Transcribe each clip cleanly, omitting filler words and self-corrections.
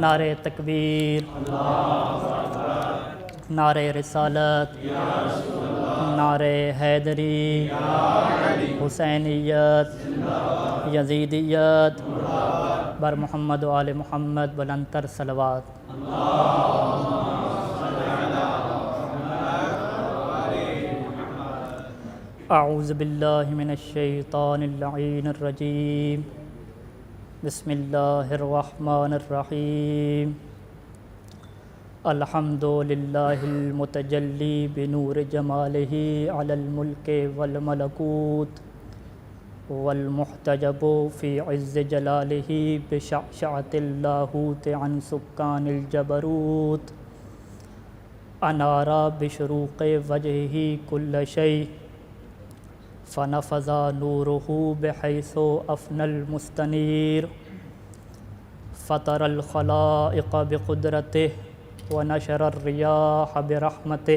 نعرہ تکبیر، نعرہ رسالت، نعرہ حیدری، حسینیت، یزیدیت، بر محمد و آل محمد بلندتر صلوات۔ اعوذ باللہ من الشیطان اللعین الرجیم، بسم اللہ الرحمن الرحیم۔ الحمد للہ المتجلی بنور جمالہ علی الملک والملکوت، والمحتجب فی عز جلالہ بشعشعۃ اللاہوت عن سکان الجبروت، انار بشروق وجہہ کل شیء، فنفذ نورہ بحیث افنى المستنیر، فطر الخلائق بقدرتہ ونشر الریاح برحمتہ،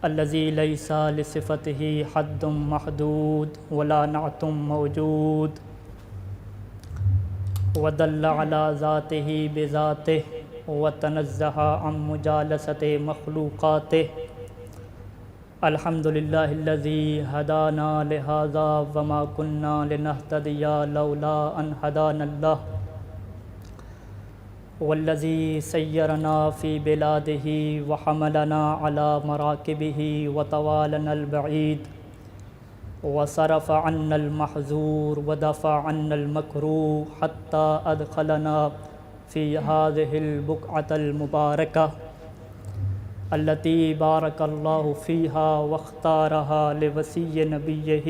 الذی لیس لصفتہ حد محدود ولا نعت موجود، ودل علی ذاتہ بذاتہ وتنزہ عن مجالسۃ مخلوقاتہ۔ الحمد للہ الذی ہدانا لہذا وما کنا لنہتدی لولا ان ہدانا اللہ، والذی سیرنا فی بلادہ وحملنا علی مراکبہ وطوالنا البعید، وصرف عنا المحظور ودفع عنا المکروہ حتی ادخلنا فی ہذہ البقعۃ المبارکہ التي بارك الله فيها واختارها لوصي نبيه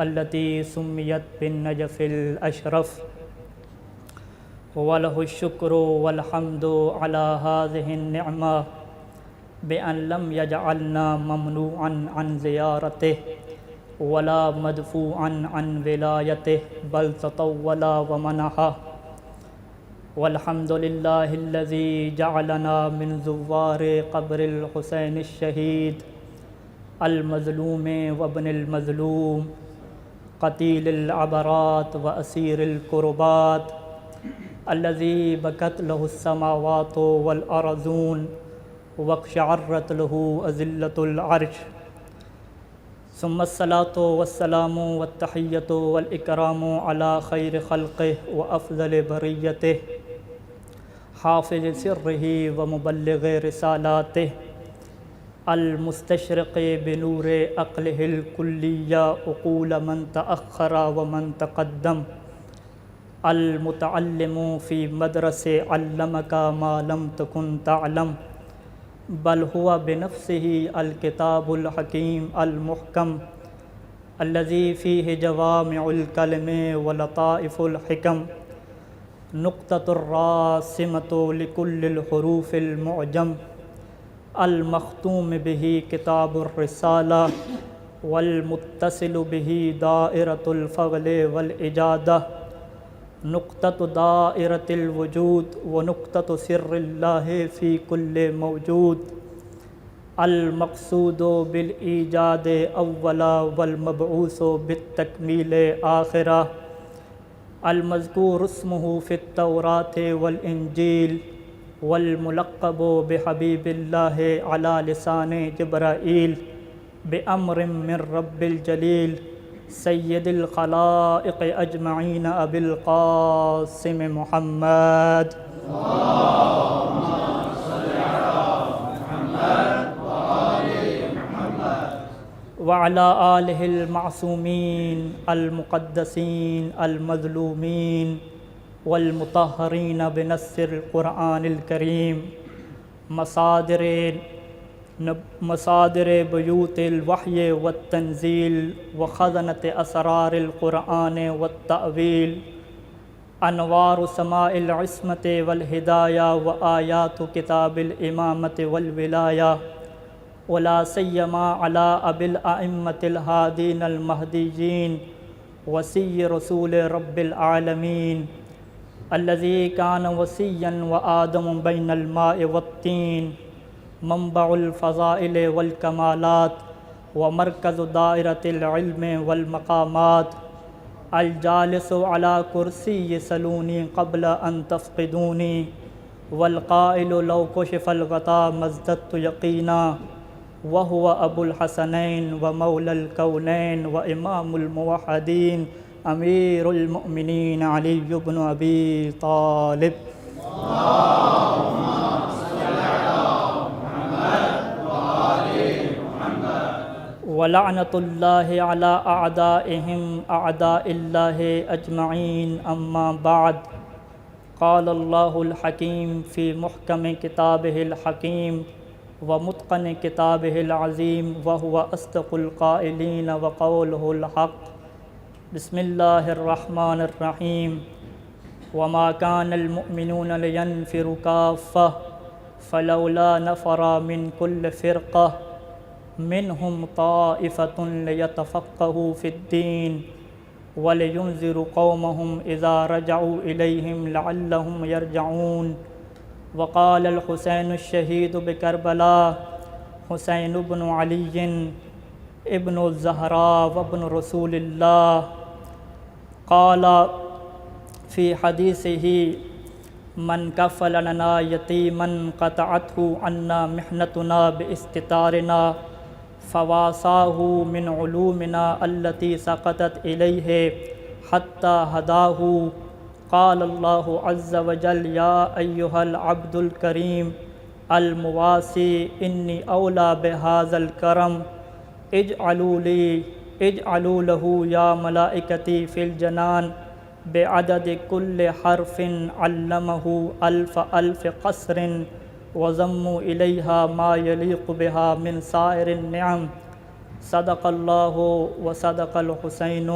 التي سميت بالنجف الأشرف، وله الشكر والحمد على هذه النعمة بأن لم يجعلنا ممنوعا عن زيارته ولا مدفوعا عن ولايته بل تطول ومنحه، والحمد للہ الذی جعلنا من زوار قبر الحسین الشہید المظلوم وابن المظلوم قتیل العبرات واسیر الکربات، الذی بکت له السماوات والارضون واقشعرت له اذلۃ العرش، ثم الصلاة والسلام والتحیۃ والاکرام علی خیر خلقہ وافضل بریتہ، حافظ سرہ ومبلغ رسالاتہ، المستشرق بنور عقلہ الکلیہ عقول من تأخر ومن تقدم، المتعلم فی مدرس علمک ما لم تکن تعلم، بل هو بنفسہ الکتاب الحکیم المحکم، الذی فیہ جوامع الکلم ولطائف الحکم، نقطۃ الراسمۃ لکل الحروف المعجم، المختوم بہ کتاب الرسالہ، والمتصل بہ دائرۃ الفضل والاجادہ، نقطۃ دائرۃ الوجود ونقطۃ سر اللہ فی کل موجود، المقصود بالایجاد اولا والمبعوث بالتکمیل آخرہ، المذکور اسمہ فی التوراۃ والانجیل، والملقب بحبیب اللہ علی لسان جبرائیل، بامر من رب الجلیل، سید الخلائق اجمعین ابی القاسم محمد، وعلى آلہ المعصومین المقدسین المظلومین والمطہرین بنص القرآن الکریم، مصادر بیوت الوحی والتنزیل وخزنۃ اسرار القرآن والتأویل، انوار سماء العصمۃ والہدایہ وآیات کتاب الامامۃ والولایہ، ولا سیما علی ابی الائمۃ الہادین المہدیین وصی رسول رب العالمین، الذی کان وصیا وآدم بین الماء والطین، منبع الفضائل والکمالات، ومركز دائرة العلم والمقامات الجالس على كرسي سلوني قبل أن تفقدوني والقائل لو كشف الغطاء ما ازددت يقينا وهو أبو الحسنين ومولى الكونين وإمام الموحدين أمير المؤمنين علي بن أبي طالب. ولعنة الله على أعدائهم أعداء الله أجمعين. أما بعد، قال الله الحكيم في محكم كتابه الحكيم ومتقن كتابه العظيم وهو أصدق القائلين وقوله الحق. بسم الله الرحمن الرحيم. وما كان المؤمنون لينفروا كافة فلولا نفر من كل فرقة منهم طائفة ليتفقهوا في الدين ولينذروا قومهم إذا رجعوا إليهم لعلهم يرجعون. وقال الحسين الشهيد بكربلاء حسين بن علي ابن الزهراء وابن رسول الله قال في حديثه من كفل لنا يتيما قطعته عنا محنتنا باستتارنا فواساه من علومنا التي سقطت إليه حتى هداه. قال الله عز وجل يا أيها العبد الكريم المواسي إني أولى بهذا الكرم اجعلوا له يا ملائكتي في الجنان بعدد كل حرف علمه ألف قصر وضموا إليها ما يليق بها من سائر النعم. صدق الله وصدق الحسين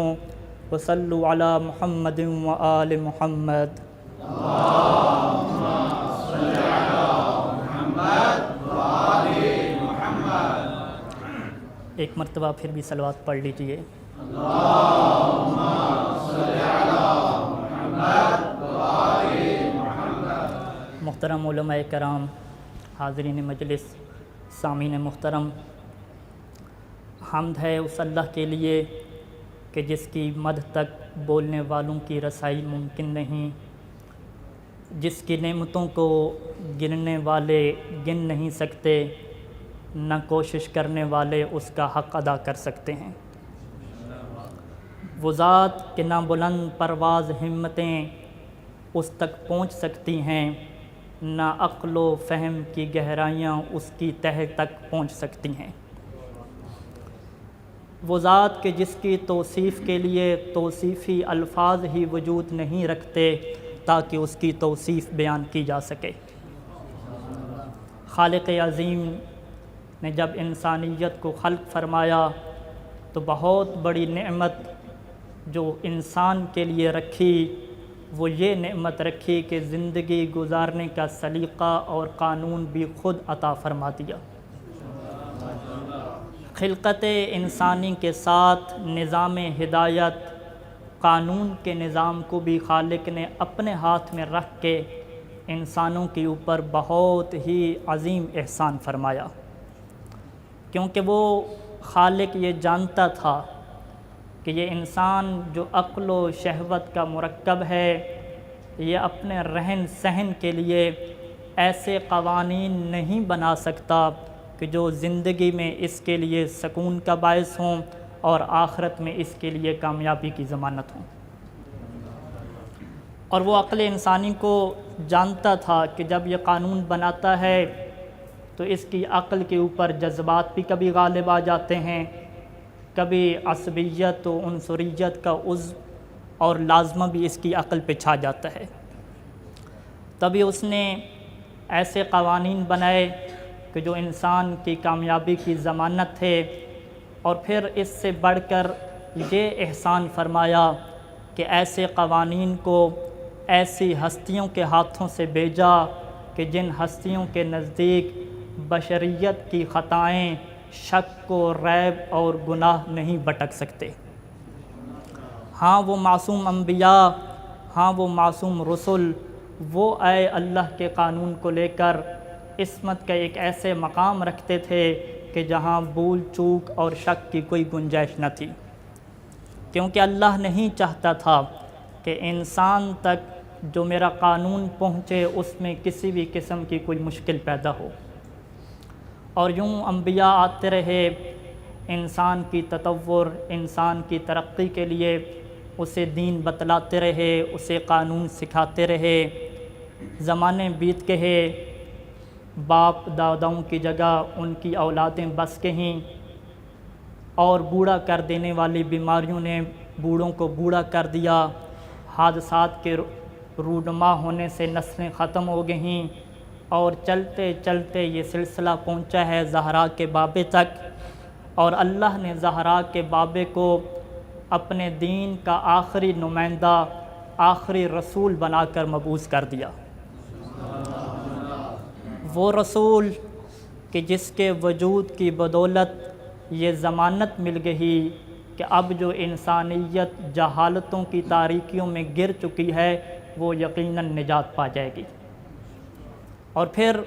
وصلوا على محمد وآل محمد. اللهم صل على محمد وآل محمد. ایک مرتبہ پھر بھی صلوات پڑھ لیجئے. اللهم صل على محمد وآل محمد. محترم علماء کرام، حاضرین مجلس، سامعین محترم، حمد ہے اس اللہ کے لیے کہ جس کی مدح تک بولنے والوں کی رسائی ممکن نہیں، جس کی نعمتوں کو گننے والے گن نہیں سکتے، نہ کوشش کرنے والے اس کا حق ادا کر سکتے ہیں. وہ ذات کہ نہ بلند پرواز ہمتیں اس تک پہنچ سکتی ہیں، نہ عقل و فہم کی گہرائیاں اس کی تہہ تک پہنچ سکتی ہیں. وہ ذات کہ جس کی توصیف کے لیے توصیفی الفاظ ہی وجود نہیں رکھتے تاکہ اس کی توصیف بیان کی جا سکے. خالق عظیم نے جب انسانیت کو خلق فرمایا تو بہت بڑی نعمت جو انسان کے لیے رکھی وہ یہ نعمت رکھی کہ زندگی گزارنے کا سلیقہ اور قانون بھی خود عطا فرما دیا. خلقت انسانی کے ساتھ نظام ہدایت، قانون کے نظام کو بھی خالق نے اپنے ہاتھ میں رکھ کے انسانوں کے اوپر بہت ہی عظیم احسان فرمایا، کیونکہ وہ خالق یہ جانتا تھا کہ یہ انسان جو عقل و شہوت کا مرکب ہے، یہ اپنے رہن سہن کے لیے ایسے قوانین نہیں بنا سکتا کہ جو زندگی میں اس کے لیے سکون کا باعث ہوں اور آخرت میں اس کے لیے کامیابی کی ضمانت ہوں. اور وہ عقل انسانی کو جانتا تھا کہ جب یہ قانون بناتا ہے تو اس کی عقل کے اوپر جذبات بھی کبھی غالب آ جاتے ہیں، کبھی عصبیت و عنصریت کا عضو اور لازمہ بھی اس کی عقل پہ چھا جاتا ہے. تبھی اس نے ایسے قوانین بنائے کہ جو انسان کی کامیابی کی ضمانت تھے، اور پھر اس سے بڑھ کر یہ احسان فرمایا کہ ایسے قوانین کو ایسی ہستیوں کے ہاتھوں سے بھیجا کہ جن ہستیوں کے نزدیک بشریت کی خطائیں شک و ریب اور گناہ نہیں بٹک سکتے. ہاں وہ معصوم انبیاء، ہاں وہ معصوم رسل، وہ اے اللہ کے قانون کو لے کر عصمت کا ایک ایسے مقام رکھتے تھے کہ جہاں بھول چوک اور شک کی کوئی گنجائش نہ تھی، کیونکہ اللہ نہیں چاہتا تھا کہ انسان تک جو میرا قانون پہنچے اس میں کسی بھی قسم کی کوئی مشکل پیدا ہو۔ اور یوں انبیاء آتے رہے، انسان کی تطور، انسان کی ترقی کے لیے اسے دین بتلاتے رہے، اسے قانون سکھاتے رہے۔ زمانے بیت گئے، باپ داداؤں کی جگہ ان کی اولادیں بس گئیں، اور بوڑھا کر دینے والی بیماریوں نے بوڑھوں کو بوڑھا کر دیا، حادثات کے رونما ہونے سے نسلیں ختم ہو گئیں، اور چلتے چلتے یہ سلسلہ پہنچا ہے زہرا کے بابے تک، اور اللہ نے زہرا کے بابے کو اپنے دین کا آخری نمائندہ، آخری رسول بنا کر مبعوث کر دیا۔ وہ رسول کہ جس کے وجود کی بدولت یہ ضمانت مل گئی کہ اب جو انسانیت جہالتوں کی تاریکیوں میں گر چکی ہے وہ یقیناً نجات پا جائے گی۔ اور پھر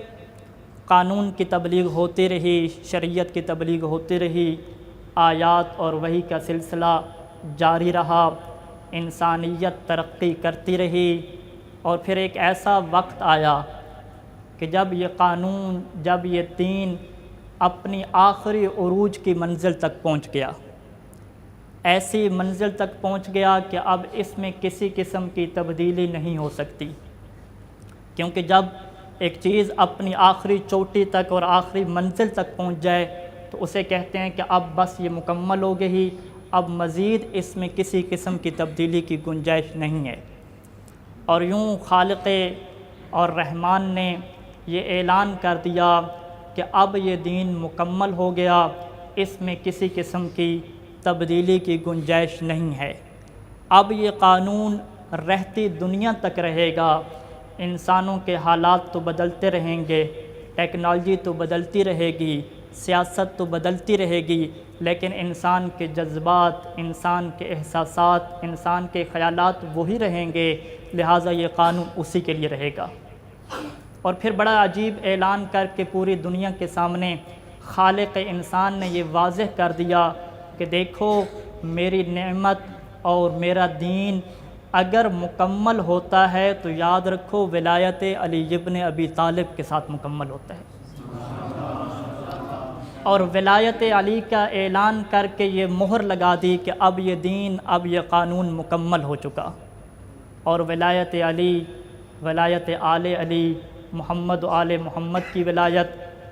قانون کی تبلیغ ہوتی رہی، شریعت کی تبلیغ ہوتی رہی، آیات اور وحی کا سلسلہ جاری رہا، انسانیت ترقی کرتی رہی، اور پھر ایک ایسا وقت آیا کہ جب یہ قانون، جب یہ دین اپنی آخری عروج کی منزل تک پہنچ گیا، ایسی منزل تک پہنچ گیا کہ اب اس میں کسی قسم کی تبدیلی نہیں ہو سکتی، کیونکہ جب ایک چیز اپنی آخری چوٹی تک اور آخری منزل تک پہنچ جائے تو اسے کہتے ہیں کہ اب بس یہ مکمل ہو گئی، اب مزید اس میں کسی قسم کی تبدیلی کی گنجائش نہیں ہے۔ اور یوں خالق اور رحمان نے یہ اعلان کر دیا کہ اب یہ دین مکمل ہو گیا، اس میں کسی قسم کی تبدیلی کی گنجائش نہیں ہے۔ اب یہ قانون رہتی دنیا تک رہے گا، انسانوں کے حالات تو بدلتے رہیں گے، ٹیکنالوجی تو بدلتی رہے گی، سیاست تو بدلتی رہے گی، لیکن انسان کے جذبات، انسان کے احساسات، انسان کے خیالات وہی رہیں گے، لہٰذا یہ قانون اسی کے لیے رہے گا۔ اور پھر بڑا عجیب اعلان کر کے پوری دنیا کے سامنے خالق انسان نے یہ واضح کر دیا کہ دیکھو میری نعمت اور میرا دین اگر مکمل ہوتا ہے تو یاد رکھو ولایت علی ابن ابی طالب کے ساتھ مکمل ہوتا ہے۔ اور ولایت علی کا اعلان کر کے یہ مہر لگا دی کہ اب یہ دین، اب یہ قانون مکمل ہو چکا، اور ولایت علی، ولایت آل علی، محمد و آل محمد کی ولایت،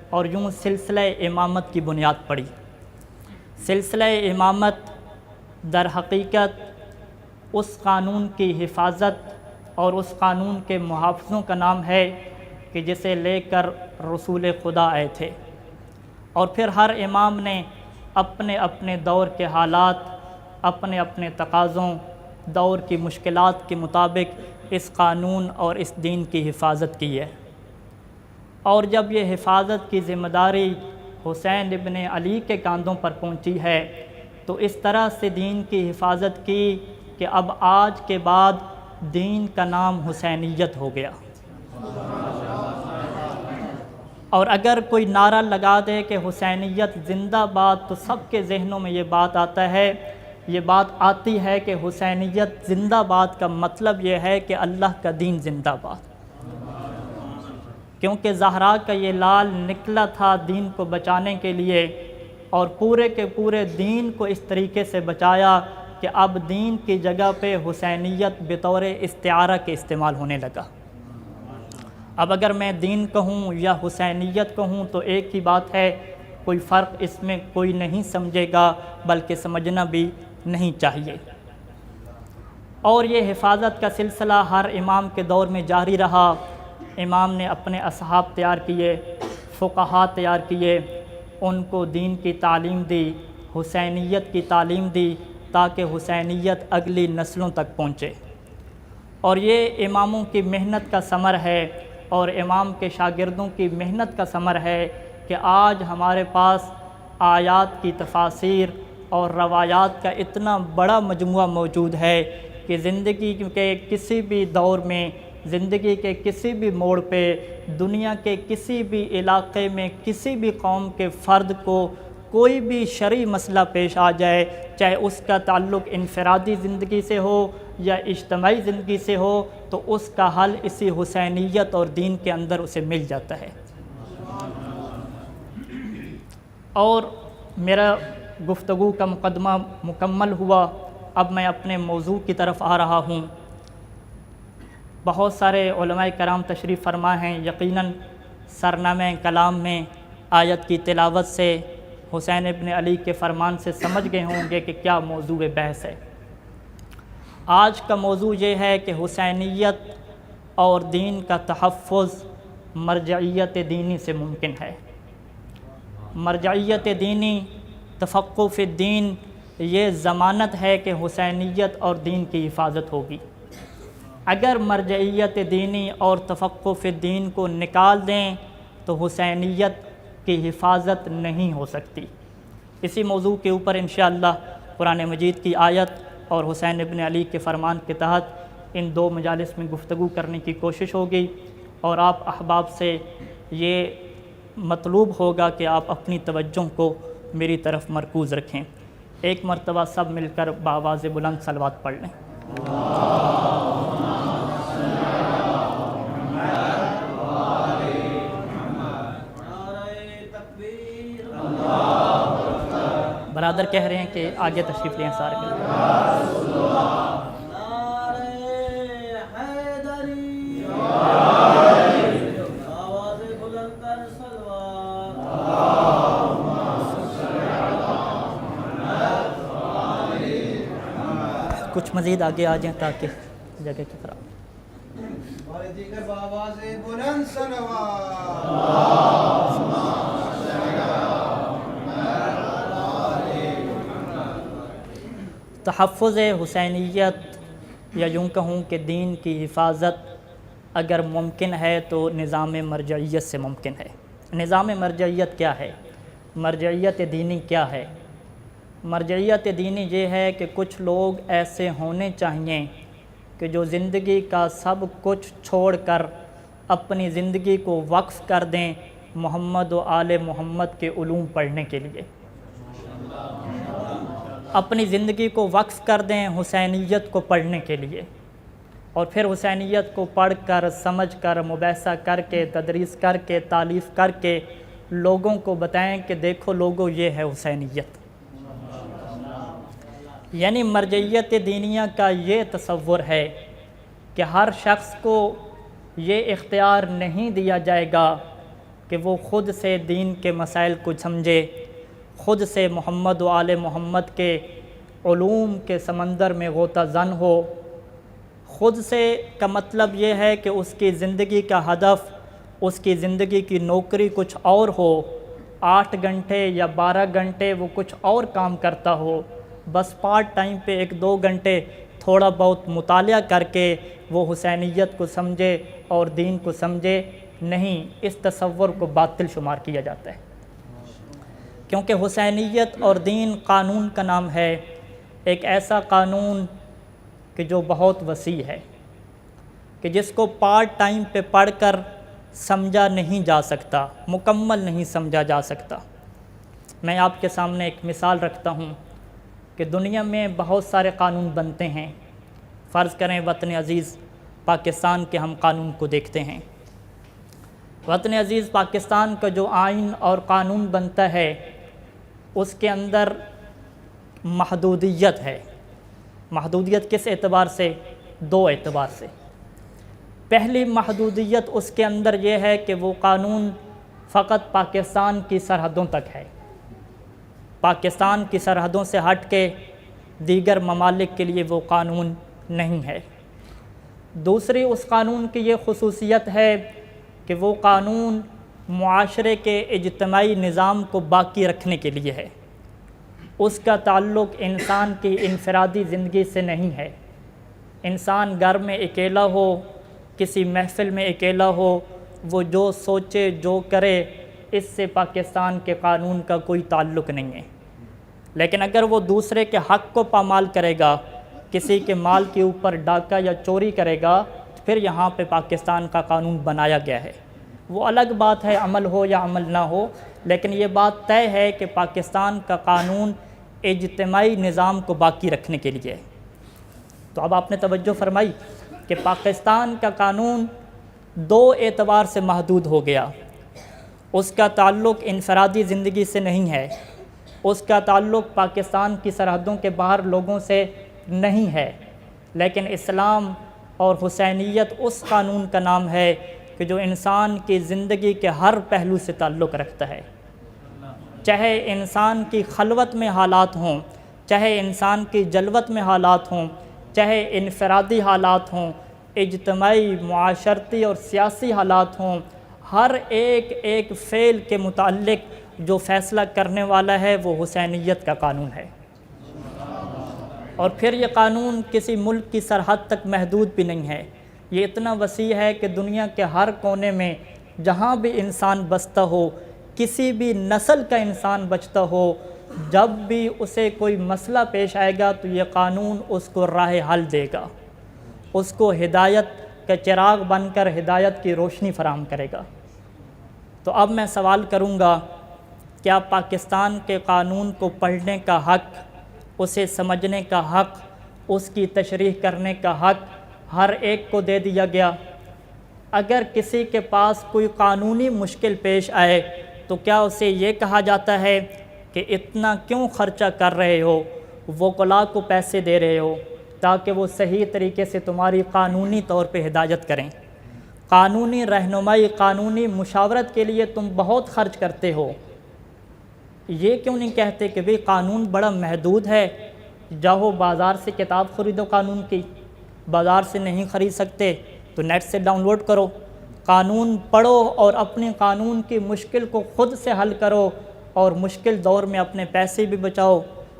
اور یوں سلسلہ امامت کی بنیاد پڑی۔ سلسلہ امامت در حقیقت اس قانون کی حفاظت اور اس قانون کے محافظوں کا نام ہے کہ جسے لے کر رسول خدا آئے تھے، اور پھر ہر امام نے اپنے اپنے دور کے حالات، اپنے اپنے تقاضوں، دور کی مشکلات کے مطابق اس قانون اور اس دین کی حفاظت کی ہے۔ اور جب یہ حفاظت کی ذمہ داری حسین ابن علی کے کاندھوں پر پہنچی ہے تو اس طرح سے دین کی حفاظت کی کہ اب آج کے بعد دین کا نام حسینیت ہو گیا۔ اور اگر کوئی نعرہ لگا دے کہ حسینیت زندہ باد تو سب کے ذہنوں میں یہ بات آتا ہے، یہ بات آتی ہے کہ حسینیت زندہ باد کا مطلب یہ ہے کہ اللہ کا دین زندہ باد، کیونکہ زہرا کا یہ لال نکلا تھا دین کو بچانے کے لیے، اور پورے کے پورے دین کو اس طریقے سے بچایا کہ اب دین کی جگہ پہ حسینیت بطور استعارہ کے استعمال ہونے لگا۔ اب اگر میں دین کہوں یا حسینیت کہوں تو ایک ہی بات ہے، کوئی فرق اس میں کوئی نہیں سمجھے گا، بلکہ سمجھنا بھی نہیں چاہیے۔ اور یہ حفاظت کا سلسلہ ہر امام کے دور میں جاری رہا۔ امام نے اپنے اصحاب تیار کیے، فقہا تیار کیے، ان کو دین کی تعلیم دی، حسینیت کی تعلیم دی، تاکہ حسینیت اگلی نسلوں تک پہنچے۔ اور یہ اماموں کی محنت کا ثمر ہے، اور امام کے شاگردوں کی محنت کا ثمر ہے کہ آج ہمارے پاس آیات کی تفاسیر اور روایات کا اتنا بڑا مجموعہ موجود ہے کہ زندگی کے کسی بھی دور میں زندگی کے کسی بھی موڑ پہ، دنیا کے کسی بھی علاقے میں کسی بھی قوم کے فرد کو کوئی بھی شرعی مسئلہ پیش آ جائے، چاہے اس کا تعلق انفرادی زندگی سے ہو یا اجتماعی زندگی سے ہو، تو اس کا حل اسی حسینیت اور دین کے اندر اسے مل جاتا ہے۔ اور میرا گفتگو کا مقدمہ مکمل ہوا، اب میں اپنے موضوع کی طرف آ رہا ہوں۔ بہت سارے علماء کرام تشریف فرما ہیں، یقیناً سرنامہ کلام میں آیت کی تلاوت سے، حسین ابن علی کے فرمان سے سمجھ گئے ہوں گے کہ کیا موضوع بحث ہے۔ آج کا موضوع یہ ہے کہ حسینیت اور دین کا تحفظ مرجعیت دینی سے ممکن ہے۔ مرجعیت دینی، تفقہ فی الدین، یہ ضمانت ہے کہ حسینیت اور دین کی حفاظت ہوگی۔ اگر مرجعیت دینی اور تفقہ فی الدین کو نکال دیں تو حسینیت کی حفاظت نہیں ہو سکتی۔ اسی موضوع کے اوپر انشاءاللہ قرآن مجید کی آیت اور حسین ابن علی کے فرمان کے تحت ان دو مجالس میں گفتگو کرنے کی کوشش ہوگی، اور آپ احباب سے یہ مطلوب ہوگا کہ آپ اپنی توجہ کو میری طرف مرکوز رکھیں۔ ایک مرتبہ سب مل کر بآواز بلند صلوات پڑھ لیں۔ برادر کہہ رہے ہیں کہ آگے تشریف لیں سارے مل کر۔ کچھ مزید آگے آ جائیں تاکہ جگہ کی خراب۔ تحفظ حسینیت یا یوں کہوں کہ دین کی حفاظت اگر ممکن ہے تو نظام مرجعیت سے ممکن ہے۔ نظام مرجعیت کیا ہے؟ مرجعیت دینی کیا ہے؟ مرجعیت دینی یہ ہے کہ کچھ لوگ ایسے ہونے چاہیے کہ جو زندگی کا سب کچھ چھوڑ کر اپنی زندگی کو وقف کر دیں محمد و آل محمد کے علوم پڑھنے کے لیے، اپنی زندگی کو وقف کر دیں حسینیت کو پڑھنے کے لیے، اور پھر حسینیت کو پڑھ کر، سمجھ کر، مباحثہ کر کے، تدریس کر کے، تالیف کر کے لوگوں کو بتائیں کہ دیکھو لوگو یہ ہے حسینیت۔ یعنی مرجعیت دینیہ کا یہ تصور ہے کہ ہر شخص کو یہ اختیار نہیں دیا جائے گا کہ وہ خود سے دین کے مسائل کو سمجھے، خود سے محمد و آل محمد کے علوم کے سمندر میں غوطہ زن ہو۔ خود سے کا مطلب یہ ہے کہ اس کی زندگی کا ہدف، اس کی زندگی کی نوکری کچھ اور ہو، 8 گھنٹے یا 12 گھنٹے وہ کچھ اور کام کرتا ہو، بس پارٹ ٹائم پہ 1-2 گھنٹے تھوڑا بہت مطالعہ کر کے وہ حسینیت کو سمجھے اور دین کو سمجھے۔ نہیں، اس تصور کو باطل شمار کیا جاتا ہے، کیونکہ حسینیت اور دین قانون کا نام ہے، ایک ایسا قانون کہ جو بہت وسیع ہے، کہ جس کو پارٹ ٹائم پہ پڑھ کر سمجھا نہیں جا سکتا، مکمل نہیں سمجھا جا سکتا۔ میں آپ کے سامنے ایک مثال رکھتا ہوں کہ دنیا میں بہت سارے قانون بنتے ہیں۔ فرض کریں وطن عزیز پاکستان کے ہم قانون کو دیکھتے ہیں۔ وطن عزیز پاکستان کا جو آئین اور قانون بنتا ہے اس کے اندر محدودیت ہے۔ محدودیت کس اعتبار سے؟ 2 اعتبار سے۔ پہلی محدودیت اس کے اندر یہ ہے کہ وہ قانون فقط پاکستان کی سرحدوں تک ہے، پاکستان کی سرحدوں سے ہٹ کے دیگر ممالک کے لیے وہ قانون نہیں ہے۔ دوسری اس قانون کی یہ خصوصیت ہے کہ وہ قانون معاشرے کے اجتماعی نظام کو باقی رکھنے کے لیے ہے، اس کا تعلق انسان کی انفرادی زندگی سے نہیں ہے۔ انسان گھر میں اکیلا ہو، کسی محفل میں اکیلا ہو، وہ جو سوچے جو کرے، اس سے پاکستان کے قانون کا کوئی تعلق نہیں ہے۔ لیکن اگر وہ دوسرے کے حق کو پامال کرے گا، کسی کے مال کے اوپر ڈاکہ یا چوری کرے گا، پھر یہاں پہ پاکستان کا قانون بنایا گیا ہے۔ وہ الگ بات ہے عمل ہو یا عمل نہ ہو، لیکن یہ بات طے ہے کہ پاکستان کا قانون اجتماعی نظام کو باقی رکھنے کے لیے ہے۔ تو اب آپ نے توجہ فرمائی کہ پاکستان کا قانون دو اعتبار سے محدود ہو گیا۔ اس کا تعلق انفرادی زندگی سے نہیں ہے، اس کا تعلق پاکستان کی سرحدوں کے باہر لوگوں سے نہیں ہے، لیکن اسلام اور حسینیت اس قانون کا نام ہے کہ جو انسان کی زندگی کے ہر پہلو سے تعلق رکھتا ہے، چاہے انسان کی خلوت میں حالات ہوں، چاہے انسان کی جلوت میں حالات ہوں، چاہے انفرادی حالات ہوں، اجتماعی، معاشرتی اور سیاسی حالات ہوں، ہر ایک فعل کے متعلق جو فیصلہ کرنے والا ہے وہ حسینیت کا قانون ہے۔ اور پھر یہ قانون کسی ملک کی سرحد تک محدود بھی نہیں ہے، یہ اتنا وسیع ہے کہ دنیا کے ہر کونے میں جہاں بھی انسان بستا ہو، کسی بھی نسل کا انسان بچتا ہو، جب بھی اسے کوئی مسئلہ پیش آئے گا تو یہ قانون اس کو راہ حل دے گا، اس کو ہدایت کا چراغ بن کر ہدایت کی روشنی فراہم کرے گا۔ تو اب میں سوال کروں گا، کیا پاکستان کے قانون کو پڑھنے کا حق، اسے سمجھنے کا حق، اس کی تشریح کرنے کا حق ہر ایک کو دے دیا گیا؟ اگر کسی کے پاس کوئی قانونی مشکل پیش آئے تو کیا اسے یہ کہا جاتا ہے کہ اتنا کیوں خرچہ کر رہے ہو، وکلاء کو پیسے دے رہے ہو تاکہ وہ صحیح طریقے سے تمہاری قانونی طور پہ ہدایت کریں، قانونی رہنمائی، قانونی مشاورت کے لیے تم بہت خرچ کرتے ہو، یہ کیوں نہیں کہتے کہ بھئی قانون بڑا محدود ہے، جاؤ بازار سے کتاب خریدو، قانون کی بازار سے نہیں خرید سکتے تو نیٹ سے ڈاؤن لوڈ کرو، قانون پڑھو اور اپنے قانون کی مشکل کو خود سے حل کرو، اور مشکل دور میں اپنے پیسے بھی بچاؤ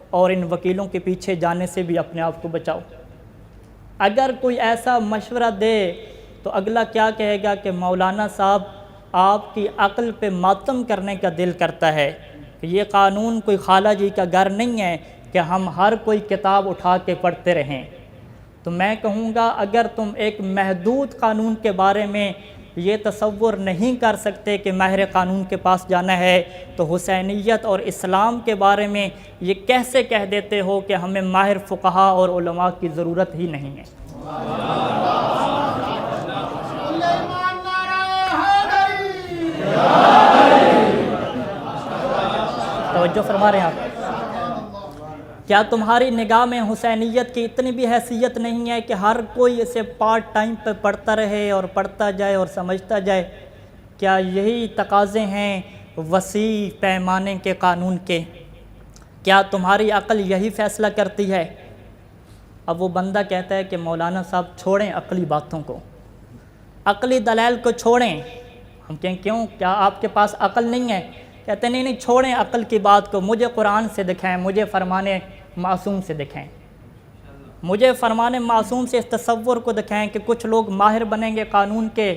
اور ان وکیلوں کے پیچھے جانے سے بھی اپنے آپ کو بچاؤ۔ اگر کوئی ایسا مشورہ دے تو اگلا کیا کہے گا کہ مولانا صاحب آپ کی عقل پہ ماتم کرنے کا دل کرتا ہے کہ یہ قانون کوئی خالہ جی کا گھر نہیں ہے کہ ہم ہر کوئی کتاب اٹھا کے پڑھتے رہیں۔ تو میں کہوں گا اگر تم ایک محدود قانون کے بارے میں یہ تصور نہیں کر سکتے کہ ماہر قانون کے پاس جانا ہے تو حسینیت اور اسلام کے بارے میں یہ کیسے کہہ دیتے ہو کہ ہمیں ماہر فقہاء اور علماء کی ضرورت ہی نہیں ہے؟ توجہ فرما رہے ہیں آپ؟ کیا تمہاری نگاہ میں حسینیت کی اتنی بھی حیثیت نہیں ہے کہ ہر کوئی اسے پارٹ ٹائم پہ پڑھتا رہے اور پڑھتا جائے اور سمجھتا جائے؟ کیا یہی تقاضے ہیں وسیع پیمانے کے قانون کے؟ کیا تمہاری عقل یہی فیصلہ کرتی ہے؟ اب وہ بندہ کہتا ہے کہ مولانا صاحب چھوڑیں عقلی باتوں کو، عقلی دلائل کو چھوڑیں۔ ہم کہیں کیوں، کیا آپ کے پاس عقل نہیں ہے؟ کہتے ہیں نہیں چھوڑیں عقل کی بات کو، مجھے قرآن سے دکھائیں، مجھے فرمان معصوم سے دکھائیں، مجھے فرمان معصوم سے اس تصور کو دکھائیں کہ کچھ لوگ ماہر بنیں گے قانون کے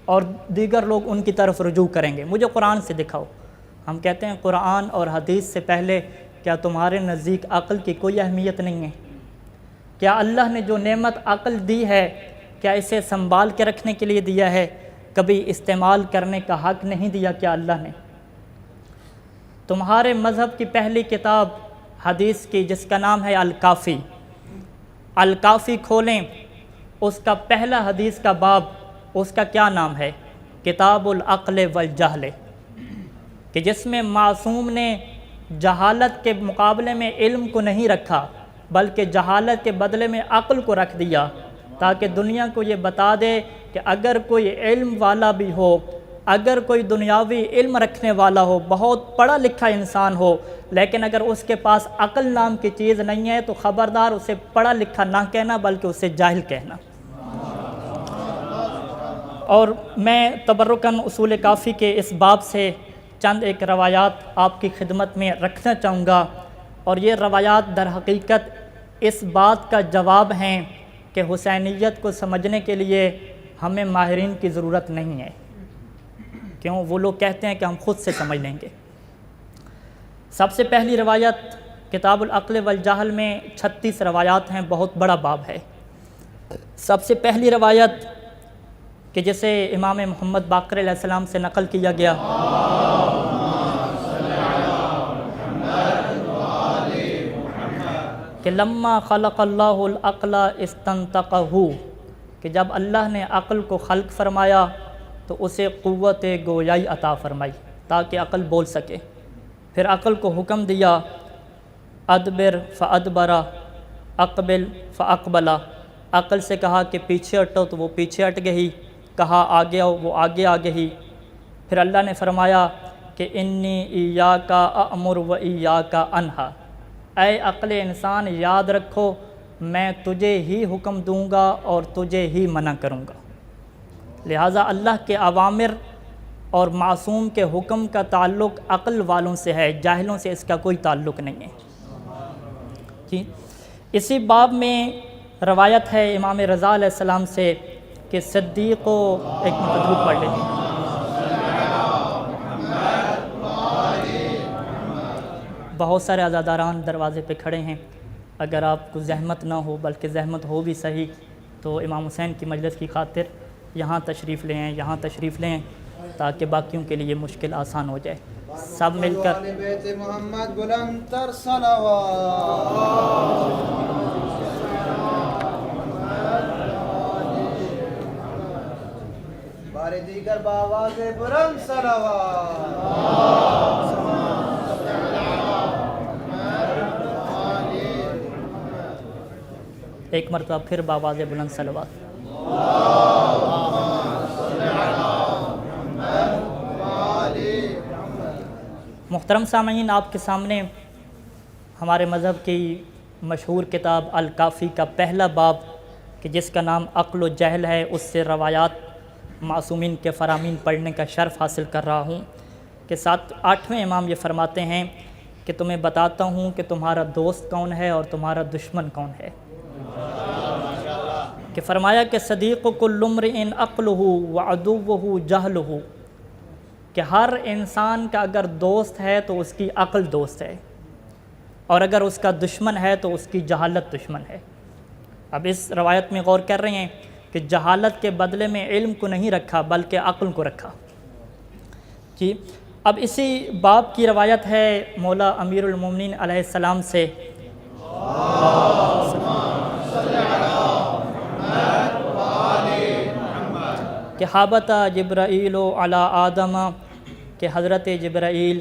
اور دیگر لوگ ان کی طرف رجوع کریں گے، مجھے قرآن سے دکھاؤ۔ ہم کہتے ہیں قرآن اور حدیث سے پہلے کیا تمہارے نزدیک عقل کی کوئی اہمیت نہیں ہے؟ کیا اللہ نے جو نعمت عقل دی ہے کیا اسے سنبھال کے رکھنے کے لیے دیا ہے؟ کبھی استعمال کرنے کا حق نہیں دیا کیا اللہ نے؟ تمہارے مذہب کی پہلی کتاب حدیث کی جس کا نام ہے الکافی، الکافی کھولیں، اس کا پہلا حدیث کا باب، اس کا کیا نام ہے؟ کتاب العقل والجہل، کہ جس میں معصوم نے جہالت کے مقابلے میں علم کو نہیں رکھا بلکہ جہالت کے بدلے میں عقل کو رکھ دیا، تاکہ دنیا کو یہ بتا دے کہ اگر کوئی علم والا بھی ہو، اگر کوئی دنیاوی علم رکھنے والا ہو، بہت پڑھا لکھا انسان ہو، لیکن اگر اس کے پاس عقل نام کی چیز نہیں ہے تو خبردار اسے پڑھا لکھا نہ کہنا بلکہ اسے جاہل کہنا۔ اور میں تبرکاً اصول کافی کے اس باب سے چند ایک روایات آپ کی خدمت میں رکھنا چاہوں گا، اور یہ روایات در حقیقت اس بات کا جواب ہیں کہ حسینیت کو سمجھنے کے لیے ہمیں ماہرین کی ضرورت نہیں ہے، کیوں؟ وہ لوگ کہتے ہیں کہ ہم خود سے سمجھ لیں گے۔ سب سے پہلی روایت کتاب العقل والجہل میں 36 روایات ہیں، بہت بڑا باب ہے۔ سب سے پہلی روایت کہ جسے امام محمد باقر علیہ السلام سے نقل کیا گیا کہ لما خلق اللہ العقل استنطقہ، کہ جب اللہ نے عقل کو خلق فرمایا تو اسے قوت گویائی عطا فرمائی تاکہ عقل بول سکے۔ پھر عقل کو حکم دیا ادبر فادبرا، اقبل فاقبلا، عقل سے کہا کہ پیچھے ہٹو تو وہ پیچھے ہٹ گئی، کہا آگے آؤ وہ آگے آ گئی۔ پھر اللہ نے فرمایا کہ انی ایاک اامر و ایاک انہا، اے عقل انسان یاد رکھو میں تجھے ہی حکم دوں گا اور تجھے ہی منع کروں گا۔ لہٰذا اللہ کے اوامر اور معصوم کے حکم کا تعلق عقل والوں سے ہے، جاہلوں سے اس کا کوئی تعلق نہیں ہے۔ جی اسی باب میں روایت ہے امام رضا علیہ السلام سے کہ صدیق کو ایک درود پڑھ لیتے ہیں۔ بہت سارے عزاداران دروازے پہ کھڑے ہیں، اگر آپ کو زحمت نہ ہو بلکہ زحمت ہو بھی صحیح تو امام حسین کی مجلس کی خاطر یہاں تشریف لیں، یہاں تشریف لیں تاکہ باقیوں کے لیے مشکل آسان ہو جائے۔ سب مل کر بیت محمد بلند تر صلوات، بار دیگر بآواز بلند صلوات۔ ایک مرتبہ پھر بآواز بلند صلوات۔ محترم سامعین، آپ کے سامنے ہمارے مذہب کی مشہور کتاب الکافی کا پہلا باب کہ جس کا نام عقل و جہل ہے، اس سے روایات معصومین کے فرامین پڑھنے کا شرف حاصل کر رہا ہوں کہ 8ویں امام یہ فرماتے ہیں کہ تمہیں بتاتا ہوں کہ تمہارا دوست کون ہے اور تمہارا دشمن کون ہے۔ کہ فرمایا کہ صدیق کل امرئ عقلہ وعدوہ جہلہ، کہ ہر انسان کا اگر دوست ہے تو اس کی عقل دوست ہے، اور اگر اس کا دشمن ہے تو اس کی جہالت دشمن ہے۔ اب اس روایت میں غور کر رہے ہیں کہ جہالت کے بدلے میں علم کو نہیں رکھا بلکہ عقل کو رکھا۔ جی اب اسی باب کی روایت ہے مولا امیر المومنین علیہ السلام سے کہ حابت جبرائیل علی آدم، کہ حضرت جبرائیل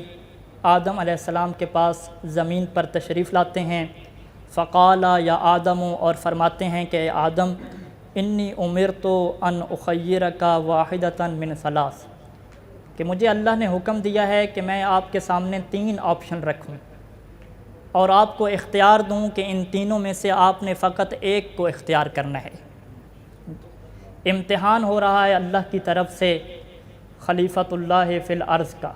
آدم علیہ السلام کے پاس زمین پر تشریف لاتے ہیں۔ فقال یا آدم، اور فرماتے ہیں کہ اے آدم انی امرت ان اخیرک واحدۃ من ثلاث، کہ مجھے اللہ نے حکم دیا ہے کہ میں آپ کے سامنے 3 آپشن رکھوں اور آپ کو اختیار دوں کہ ان تینوں میں سے آپ نے فقط ایک کو اختیار کرنا ہے۔ امتحان ہو رہا ہے اللہ کی طرف سے خلیفۃ اللہ فی الارض کا۔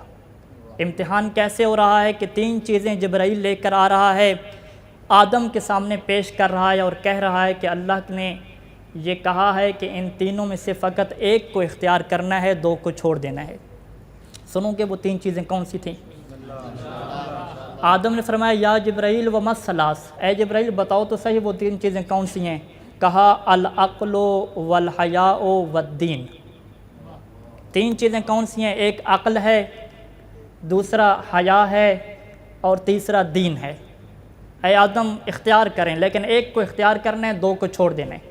امتحان کیسے ہو رہا ہے کہ 3 چیزیں جبرائیل لے کر آ رہا ہے، آدم کے سامنے پیش کر رہا ہے اور کہہ رہا ہے کہ اللہ نے یہ کہا ہے کہ ان تینوں میں سے فقط ایک کو اختیار کرنا ہے، 2 کو چھوڑ دینا ہے۔ سنو کہ وہ 3 چیزیں کون سی تھیں؟ آدم نے فرمایا یا جبرائیل وما الثلاث، اے جبرائیل بتاؤ تو صحیح وہ 3 چیزیں کون سی ہیں؟ کہا العقل والحیاء والدین۔ 3 چیزیں کون سی ہیں؟ ایک عقل ہے، دوسرا حیا ہے اور تیسرا دین ہے۔ اے آدم اختیار کریں، لیکن ایک کو اختیار کرنا ہے، 2 کو چھوڑ دینا ہے۔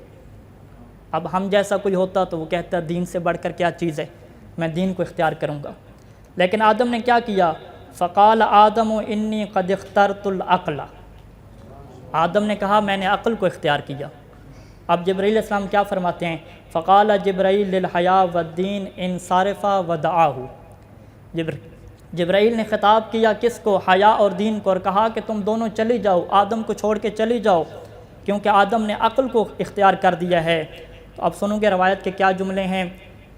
اب ہم جیسا کوئی ہوتا تو وہ کہتا ہے دین سے بڑھ کر کیا چیز ہے، میں دین کو اختیار کروں گا۔ لیکن آدم نے کیا کیا؟ فقال آدم انی قد اخترت العقل، آدم نے کہا میں نے عقل کو اختیار کیا۔ اب جبرائیل علیہ السلام کیا فرماتے ہیں؟ فقال جبرائیل للحیاء والدین انصرفا ودعاہ، جبرائیل نے خطاب کیا کس کو؟ حیا اور دین کو، اور کہا کہ تم دونوں چلی جاؤ، آدم کو چھوڑ کے چلی جاؤ، کیونکہ آدم نے عقل کو اختیار کر دیا ہے۔ تو اب سنو گے روایت کے کیا جملے ہیں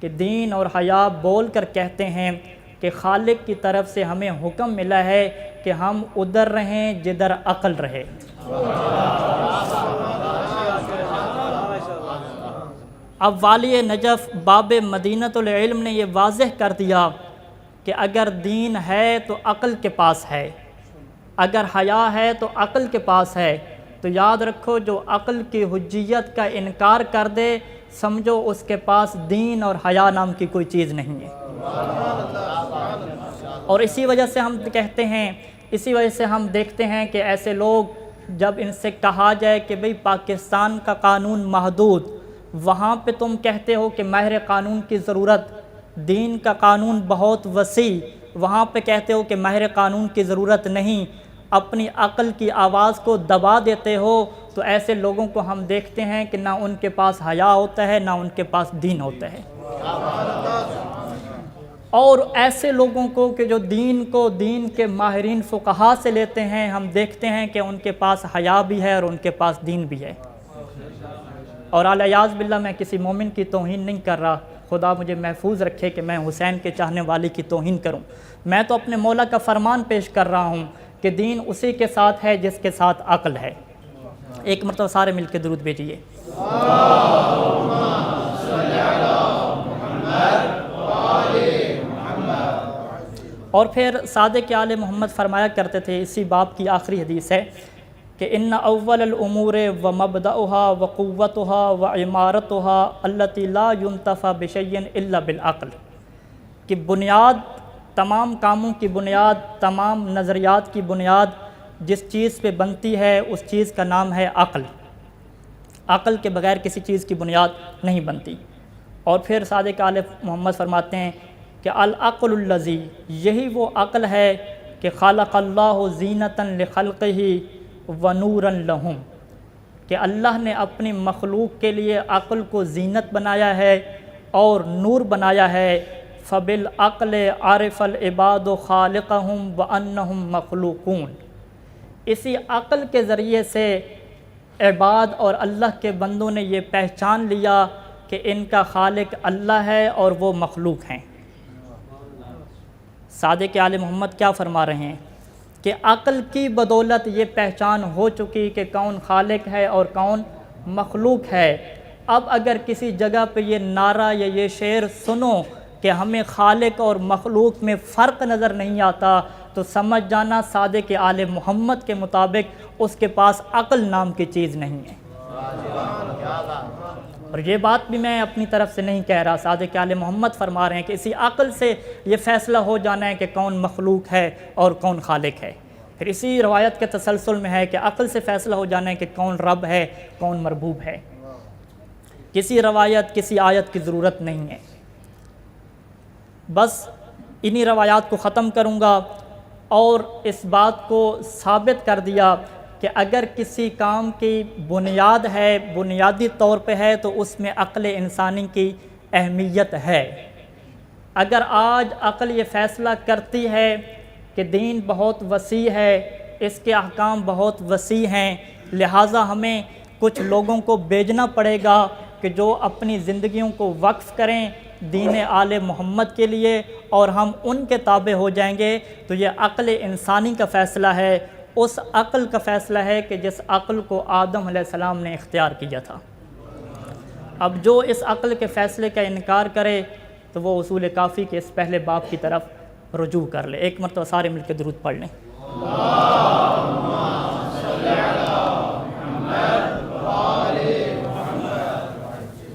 کہ دین اور حیا بول کر کہتے ہیں کہ خالق کی طرف سے ہمیں حکم ملا ہے کہ ہم ادھر رہیں جدھر عقل رہے۔ اب والی نجف باب مدینۃ العلم نے یہ واضح کر دیا کہ اگر دین ہے تو عقل کے پاس ہے، اگر حیا ہے تو عقل کے پاس ہے۔ تو یاد رکھو جو عقل کی حجیت کا انکار کر دے سمجھو اس کے پاس دین اور حیا نام کی کوئی چیز نہیں ہے۔ اور اسی وجہ سے ہم کہتے ہیں، اسی وجہ سے ہم دیکھتے ہیں کہ ایسے لوگ جب ان سے کہا جائے کہ بھئی پاکستان کا قانون محدود، وہاں پہ تم کہتے ہو کہ ماہر قانون کی ضرورت، دین کا قانون بہت وسیع، وہاں پہ کہتے ہو کہ ماہر قانون کی ضرورت نہیں، اپنی عقل کی آواز کو دبا دیتے ہو، تو ایسے لوگوں کو ہم دیکھتے ہیں کہ نہ ان کے پاس حیا ہوتا ہے، نہ ان کے پاس دین ہوتا ہے۔ اور ایسے لوگوں کو کہ جو دین کو دین کے ماہرین فقہا سے لیتے ہیں، ہم دیکھتے ہیں کہ ان کے پاس حیا بھی ہے اور ان کے پاس دین بھی ہے۔ اور الیاذ باللہ میں کسی مومن کی توہین نہیں کر رہا، خدا مجھے محفوظ رکھے کہ میں حسین کے چاہنے والی کی توہین کروں۔ میں تو اپنے مولا کا فرمان پیش کر رہا ہوں کہ دین اسی کے ساتھ ہے جس کے ساتھ عقل ہے۔ ایک مرتبہ سارے مل کے درود بھیجیے۔ اور پھر صادق آل محمد فرمایا کرتے تھے، اسی باب کی آخری حدیث ہے کہ ان اول الامور ومبدأها وقوتها وعمارتها التي لا ينتفع بشيء الا بالعقل، کہ بنیاد، تمام کاموں کی بنیاد، تمام نظریات کی بنیاد جس چیز پہ بنتی ہے اس چیز کا نام ہے عقل۔ عقل کے بغیر کسی چیز کی بنیاد نہیں بنتی۔ اور پھر صادق آل محمد فرماتے ہیں کہ العقل الذی، یہی وہ عقل ہے کہ خلق اللہ زینۃ لخلقہ ونورا لہم، کہ اللہ نے اپنی مخلوق کے لیے عقل کو زینت بنایا ہے اور نور بنایا ہے۔ فبالعقل عرف العباد خالقہم وانہم مخلوقون، اسی عقل کے ذریعے سے عباد اور اللہ کے بندوں نے یہ پہچان لیا کہ ان کا خالق اللہ ہے اور وہ مخلوق ہیں۔ صادق آل محمد کیا فرما رہے ہیں کہ عقل کی بدولت یہ پہچان ہو چکی کہ کون خالق ہے اور کون مخلوق ہے۔ اب اگر کسی جگہ پہ یہ نعرہ یا یہ شعر سنو کہ ہمیں خالق اور مخلوق میں فرق نظر نہیں آتا، تو سمجھ جانا صادق آل محمد کے مطابق اس کے پاس عقل نام کی چیز نہیں ہے۔ اور یہ بات بھی میں اپنی طرف سے نہیں کہہ رہا، صادق آل محمد فرما رہے ہیں کہ اسی عقل سے یہ فیصلہ ہو جانا ہے کہ کون مخلوق ہے اور کون خالق ہے۔ پھر اسی روایت کے تسلسل میں ہے کہ عقل سے فیصلہ ہو جانا ہے کہ کون رب ہے، کون مربوب ہے۔ کسی روایت، کسی آیت کی ضرورت نہیں ہے۔ بس انہی روایات کو ختم کروں گا اور اس بات کو ثابت کر دیا کہ اگر کسی کام کی بنیاد ہے، بنیادی طور پہ ہے، تو اس میں عقل انسانی کی اہمیت ہے۔ اگر آج عقل یہ فیصلہ کرتی ہے کہ دین بہت وسیع ہے، اس کے احکام بہت وسیع ہیں، لہٰذا ہمیں کچھ لوگوں کو بھیجنا پڑے گا کہ جو اپنی زندگیوں کو وقف کریں دین آل محمد کے لیے اور ہم ان کے تابع ہو جائیں گے، تو یہ عقل انسانی کا فیصلہ ہے، اس عقل کا فیصلہ ہے کہ جس عقل کو آدم علیہ السلام نے اختیار کیا تھا۔ اب جو اس عقل کے فیصلے کا انکار کرے تو وہ اصول کافی کے اس پہلے باب کی طرف رجوع کر لے۔ ایک مرتبہ سارے مل کے درود پڑھ لیں۔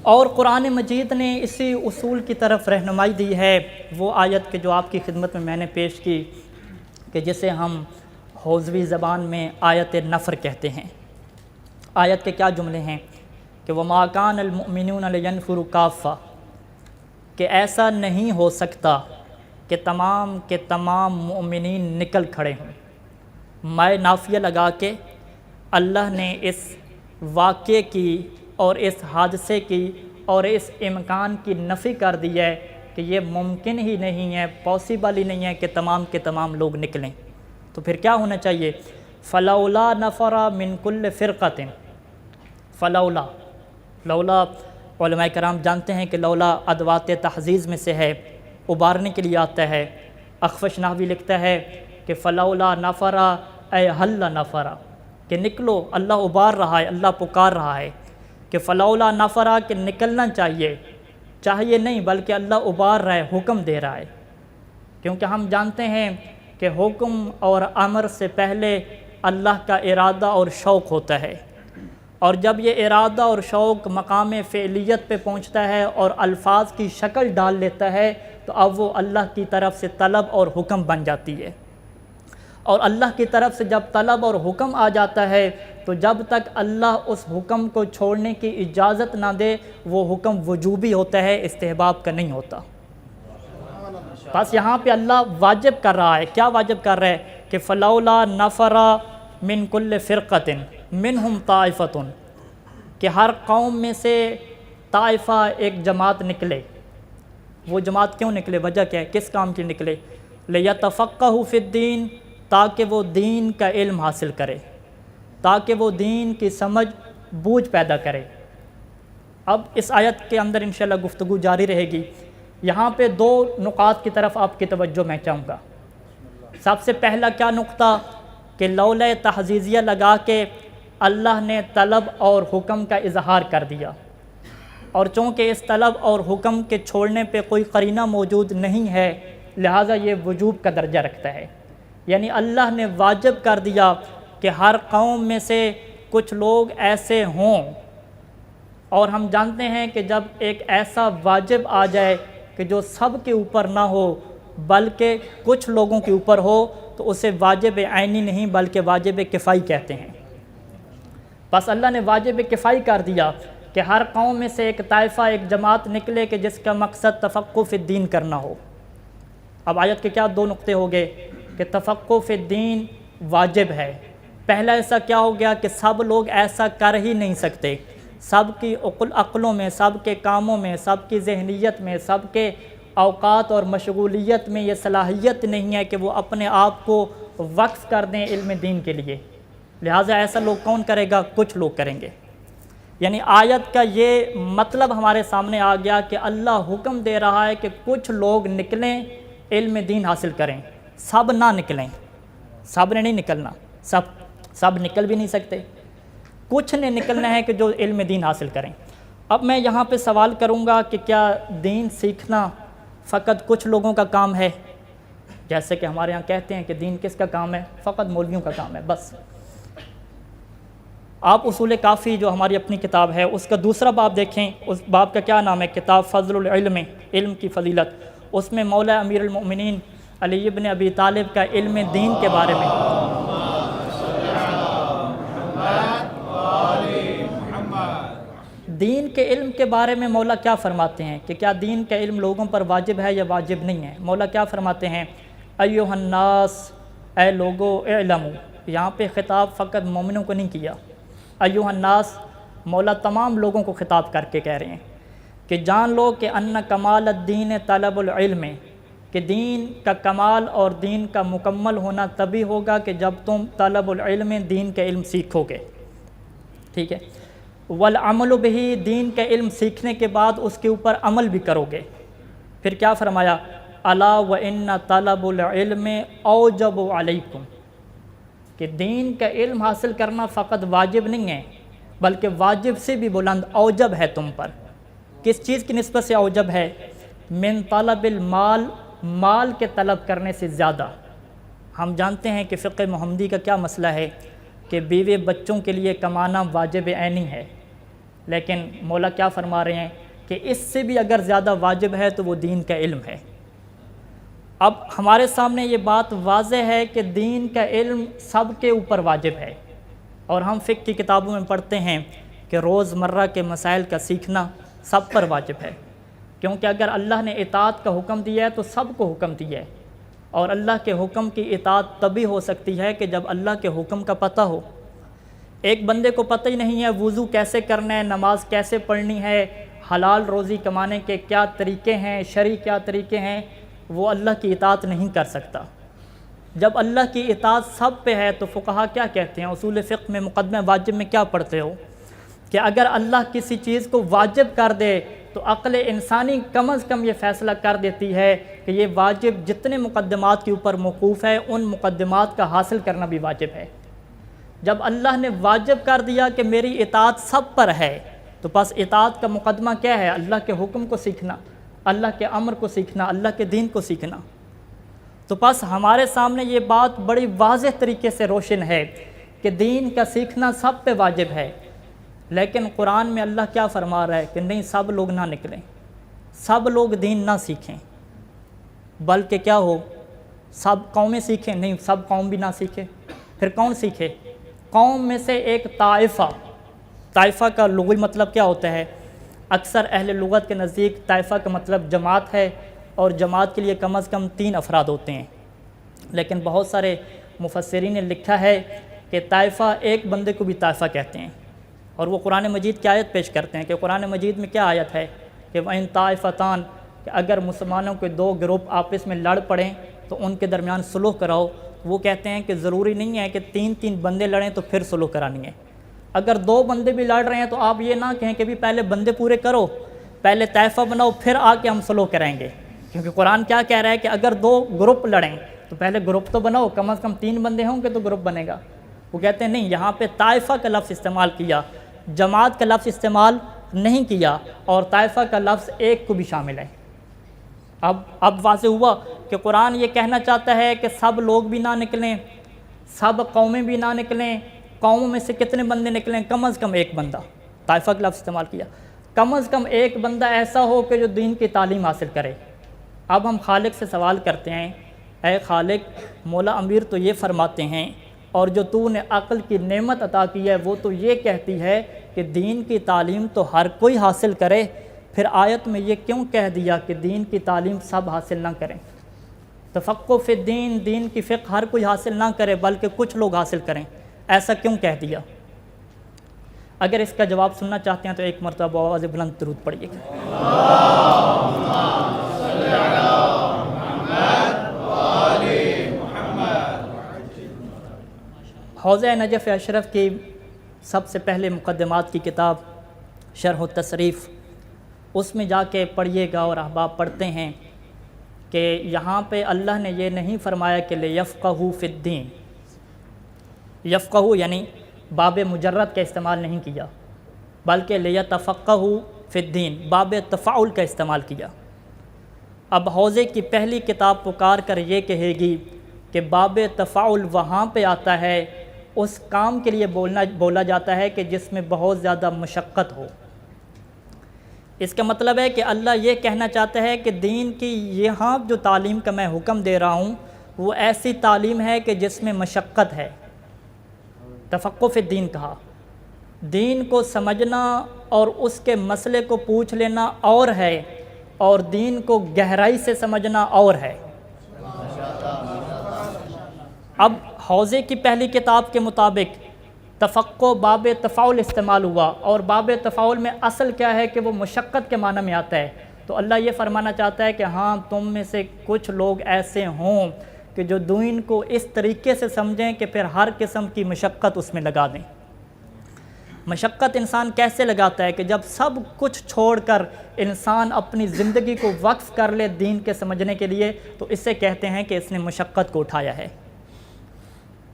اور قرآن مجید نے اسی اصول کی طرف رہنمائی دی ہے، وہ آیت کہ جو آپ کی خدمت میں نے پیش کی کہ جسے ہم حوزوی زبان میں آیت نفر کہتے ہیں۔ آیت کے کیا جملے ہیں کہ وَمَا كَانَ الْمُؤْمِنُونَ لِيَنْفِرُوا كَافَّةً، کہ ایسا نہیں ہو سکتا کہ تمام کے تمام مؤمنین نکل کھڑے ہوں۔ مائے نافیہ لگا کے اللہ نے اس واقعے کی اور اس حادثے کی اور اس امکان کی نفی کر دی ہے کہ یہ ممکن ہی نہیں ہے، پاسبل ہی نہیں ہے کہ تمام کے تمام لوگ نکلیں۔ تو پھر کیا ہونا چاہیے؟ فلولا نفر من کل فرقۃ، فلولا، لولا علماء کرام جانتے ہیں کہ لولا ادوات تحزیز میں سے ہے، ابارنے کے لیے آتا ہے۔ اخفش نحوی لکھتا ہے کہ فلولا نفر اے حل نفر، کہ نکلو، اللہ ابار رہا ہے، اللہ پکار رہا ہے، کہ فلولا نفر کہ نکلنا چاہیے نہیں بلکہ اللہ ابار رہا ہے، حکم دے رہا ہے۔ کیونکہ ہم جانتے ہیں کہ حکم اور امر سے پہلے اللہ کا ارادہ اور شوق ہوتا ہے۔ اور جب یہ ارادہ اور شوق مقام فعلیت پہ پہنچتا ہے اور الفاظ کی شکل ڈال لیتا ہے تو اب وہ اللہ کی طرف سے طلب اور حکم بن جاتی ہے۔ اور اللہ کی طرف سے جب طلب اور حکم آ جاتا ہے تو جب تک اللہ اس حکم کو چھوڑنے کی اجازت نہ دے وہ حکم وجوبی ہوتا ہے، استحباب کا نہیں ہوتا۔ بس یہاں پہ اللہ واجب کر رہا ہے، کیا واجب کر رہا ہے کہ فلولا نفر من کل فرقۃ منہم طائفۃ، کہ ہر قوم میں سے طائفہ ایک جماعت نکلے۔ وہ جماعت کیوں نکلے؟ وجہ کیا ہے؟ کس کام کے نکلے؟ لیتفقہوا فی الدین، تاکہ وہ دین کا علم حاصل کرے، تاکہ وہ دین کی سمجھ بوجھ پیدا کرے۔ اب اس آیت کے اندر انشاءاللہ گفتگو جاری رہے گی۔ یہاں پہ دو نقاط کی طرف آپ کی توجہ میں چاہوں گا۔ سب سے پہلا کیا نقطہ کہ لولا تحزیزیہ لگا کے اللہ نے طلب اور حکم کا اظہار کر دیا، اور چونکہ اس طلب اور حکم کے چھوڑنے پہ کوئی قرینہ موجود نہیں ہے لہٰذا یہ وجوب کا درجہ رکھتا ہے، یعنی اللہ نے واجب کر دیا کہ ہر قوم میں سے کچھ لوگ ایسے ہوں، اور ہم جانتے ہیں کہ جب ایک ایسا واجب آ جائے کہ جو سب کے اوپر نہ ہو بلکہ کچھ لوگوں کے اوپر ہو تو اسے واجب عینی نہیں بلکہ واجب کفائی کہتے ہیں۔ بس اللہ نے واجب کفائی کر دیا کہ ہر قوم میں سے ایک طائفہ، ایک جماعت نکلے کہ جس کا مقصد تفقہ فی الدین کرنا ہو۔ اب آیت کے کیا دو نقطے ہو گئے کہ تفقہ فی الدین واجب ہے۔ پہلا ایسا کیا ہو گیا کہ سب لوگ ایسا کر ہی نہیں سکتے، سب کی عقلوں میں، سب کے کاموں میں، سب کی ذہنیت میں، سب کے اوقات اور مشغولیت میں یہ صلاحیت نہیں ہے کہ وہ اپنے آپ کو وقف کر دیں علم دین کے لیے، لہٰذا ایسا لوگ کون کرے گا؟ کچھ لوگ کریں گے۔ یعنی آیت کا یہ مطلب ہمارے سامنے آ گیا کہ اللہ حکم دے رہا ہے کہ کچھ لوگ نکلیں علم دین حاصل کریں، سب نہ نکلیں، سب نے نہیں نکلنا، سب نکل بھی نہیں سکتے، کچھ نے نکلنا ہے کہ جو علم دین حاصل کریں۔ اب میں یہاں پہ سوال کروں گا کہ کیا دین سیکھنا فقط کچھ لوگوں کا کام ہے؟ جیسے کہ ہمارے یہاں کہتے ہیں کہ دین کس کا کام ہے؟ فقط مولویوں کا کام ہے بس۔ آپ اصول کافی جو ہماری اپنی کتاب ہے اس کا دوسرا باب دیکھیں، اس باب کا کیا نام ہے؟ کتاب فضل العلم، علم کی فضیلت۔ اس میں مولا امیر المؤمنین علی ابن ابی طالب کا علم دین کے بارے میں دین کے علم کے بارے میں مولا کیا فرماتے ہیں کہ کیا دین کا علم لوگوں پر واجب ہے یا واجب نہیں ہے؟ مولا کیا فرماتے ہیں؟ ایھا الناس، اے لوگو، اعلموا، یہاں پہ خطاب فقط مومنوں کو نہیں کیا، ایھا الناس مولا تمام لوگوں کو خطاب کر کے کہہ رہے ہیں کہ جان لو کہ ان کمال الدین طلب العلم، کہ دین کا کمال اور دین کا مکمل ہونا تبھی ہوگا کہ جب تم طلب العلم، دین کا علم سیکھو گے، ٹھیک ہے؟ والعمل بہ، دین کا علم سیکھنے کے بعد اس کے اوپر عمل بھی کرو گے۔ پھر کیا فرمایا؟ الا وان طلب العلم اوجب علیکم، کہ دین کا علم حاصل کرنا فقط واجب نہیں ہے بلکہ واجب سے بھی بلند اوجب ہے تم پر۔ کس چیز کی نسبت سے اوجب ہے؟ من طلب المال، مال کے طلب کرنے سے زیادہ۔ ہم جانتے ہیں کہ فقہ محمدی کا کیا مسئلہ ہے کہ بیوے بچوں کے لیے کمانا واجب عینی ہے، لیکن مولا کیا فرما رہے ہیں کہ اس سے بھی اگر زیادہ واجب ہے تو وہ دین کا علم ہے۔ اب ہمارے سامنے یہ بات واضح ہے کہ دین کا علم سب کے اوپر واجب ہے، اور ہم فقہ کی کتابوں میں پڑھتے ہیں کہ روز مرہ کے مسائل کا سیکھنا سب پر واجب ہے، کیونکہ اگر اللہ نے اطاعت کا حکم دیا ہے تو سب کو حکم دیا ہے، اور اللہ کے حکم کی اطاعت تبھی ہو سکتی ہے کہ جب اللہ کے حکم کا پتہ ہو۔ ایک بندے کو پتہ ہی نہیں ہے وضو کیسے کرنا ہے، نماز کیسے پڑھنی ہے، حلال روزی کمانے کے کیا طریقے ہیں، شرعی کیا طریقے ہیں، وہ اللہ کی اطاعت نہیں کر سکتا۔ جب اللہ کی اطاعت سب پہ ہے تو فقہا کیا کہتے ہیں؟ اصول فقہ میں مقدمہ واجب میں کیا پڑھتے ہو کہ اگر اللہ کسی چیز کو واجب کر دے تو عقل انسانی کم از کم یہ فیصلہ کر دیتی ہے کہ یہ واجب جتنے مقدمات کے اوپر موقوف ہے ان مقدمات کا حاصل کرنا بھی واجب ہے۔ جب اللہ نے واجب کر دیا کہ میری اطاعت سب پر ہے تو بس اطاعت کا مقدمہ کیا ہے؟ اللہ کے حکم کو سیکھنا، اللہ کے امر کو سیکھنا، اللہ کے دین کو سیکھنا۔ تو بس ہمارے سامنے یہ بات بڑی واضح طریقے سے روشن ہے کہ دین کا سیکھنا سب پہ واجب ہے، لیکن قرآن میں اللہ کیا فرما رہا ہے کہ نہیں، سب لوگ نہ نکلیں، سب لوگ دین نہ سیکھیں، بلکہ کیا ہو، سب قومیں سیکھیں؟ نہیں، سب قوم بھی نہ سیکھے، پھر کون سیکھے؟ قوم میں سے ایک طائفہ۔ طائفہ کا لغوی مطلب کیا ہوتا ہے؟ اکثر اہل لغت کے نزدیک طائفہ کا مطلب جماعت ہے، اور جماعت کے لیے کم از کم 3 افراد ہوتے ہیں، لیکن بہت سارے مفسرین نے لکھا ہے کہ طائفہ ایک بندے کو بھی طائفہ کہتے ہیں، اور وہ قرآن مجید کی آیت پیش کرتے ہیں کہ قرآن مجید میں کیا آیت ہے کہ وَإِن طَائِفَتَانِ، کہ اگر مسلمانوں کے 2 گروپ آپس میں لڑ پڑیں تو ان کے درمیان صلح کراؤ۔ وہ کہتے ہیں کہ ضروری نہیں ہے کہ 3 بندے لڑیں تو پھر صلح کرانی ہے، اگر 2 بندے بھی لڑ رہے ہیں تو آپ یہ نہ کہیں کہ بھی پہلے بندے پورے کرو، پہلے طائفہ بناؤ پھر آ کے ہم صلح کریں گے، کیونکہ قرآن کیا کہہ رہا ہے کہ اگر 2 گروپ لڑیں تو پہلے گروپ تو بناؤ، کم از کم 3 بندے ہوں گے تو گروپ بنے گا۔ وہ کہتے ہیں نہیں، یہاں پہ طائفہ کا لفظ استعمال کیا، جماعت کا لفظ استعمال نہیں کیا، اور طائفہ کا لفظ ایک کو بھی شامل ہے۔ اب واضح ہوا کہ قرآن یہ کہنا چاہتا ہے کہ سب لوگ بھی نہ نکلیں، سب قومیں بھی نہ نکلیں، قوموں میں سے کتنے بندے نکلیں؟ کم از کم ایک بندہ، طائفہ کا لفظ استعمال کیا، کم از کم ایک بندہ ایسا ہو کہ جو دین کی تعلیم حاصل کرے۔ اب ہم خالق سے سوال کرتے ہیں، اے خالق، مولا امیر تو یہ فرماتے ہیں، اور جو تو نے عقل کی نعمت عطا کی ہے وہ تو یہ کہتی ہے کہ دین کی تعلیم تو ہر کوئی حاصل کرے، پھر آیت میں یہ کیوں کہہ دیا کہ دین کی تعلیم سب حاصل نہ کریں؟ تفقہ فی الدین، دین کی فقہ ہر کوئی حاصل نہ کرے بلکہ کچھ لوگ حاصل کریں، ایسا کیوں کہہ دیا؟ اگر اس کا جواب سننا چاہتے ہیں تو ایک مرتبہ آواز بلند درود پڑھیے گا۔ حوزہ نجف اشرف کی سب سے پہلے مقدمات کی کتاب شرح التصریف، اس میں جا کے پڑھیے گا، اور احباب پڑھتے ہیں کہ یہاں پہ اللہ نے یہ نہیں فرمایا کہ لیفقہوا فی الدین، یفقہوا یعنی باب مجرد کا استعمال نہیں کیا، بلکہ لیتفقہوا فی الدین باب تفاعل کا استعمال کیا۔ اب حوزے کی پہلی کتاب پکار کر یہ کہے گی کہ باب تفاعل وہاں پہ آتا ہے، اس کام کے لیے بولا جاتا ہے کہ جس میں بہت زیادہ مشقت ہو۔ اس کا مطلب ہے کہ اللہ یہ کہنا چاہتا ہے کہ دین کی یہاں جو تعلیم کا میں حکم دے رہا ہوں وہ ایسی تعلیم ہے کہ جس میں مشقت ہے۔ تفقہ فی الدین کہا، دین کو سمجھنا اور اس کے مسئلے کو پوچھ لینا اور ہے، اور دین کو گہرائی سے سمجھنا اور ہے۔ اب حوزے کی پہلی کتاب کے مطابق تفقہ باب تفاعل استعمال ہوا، اور باب تفاعل میں اصل کیا ہے کہ وہ مشقت کے معنی میں آتا ہے، تو اللہ یہ فرمانا چاہتا ہے کہ ہاں تم میں سے کچھ لوگ ایسے ہوں کہ جو دین کو اس طریقے سے سمجھیں کہ پھر ہر قسم کی مشقت اس میں لگا دیں۔ مشقت انسان کیسے لگاتا ہے کہ جب سب کچھ چھوڑ کر انسان اپنی زندگی کو وقف کر لے دین کے سمجھنے کے لیے، تو اس سے کہتے ہیں کہ اس نے مشقت کو اٹھایا ہے۔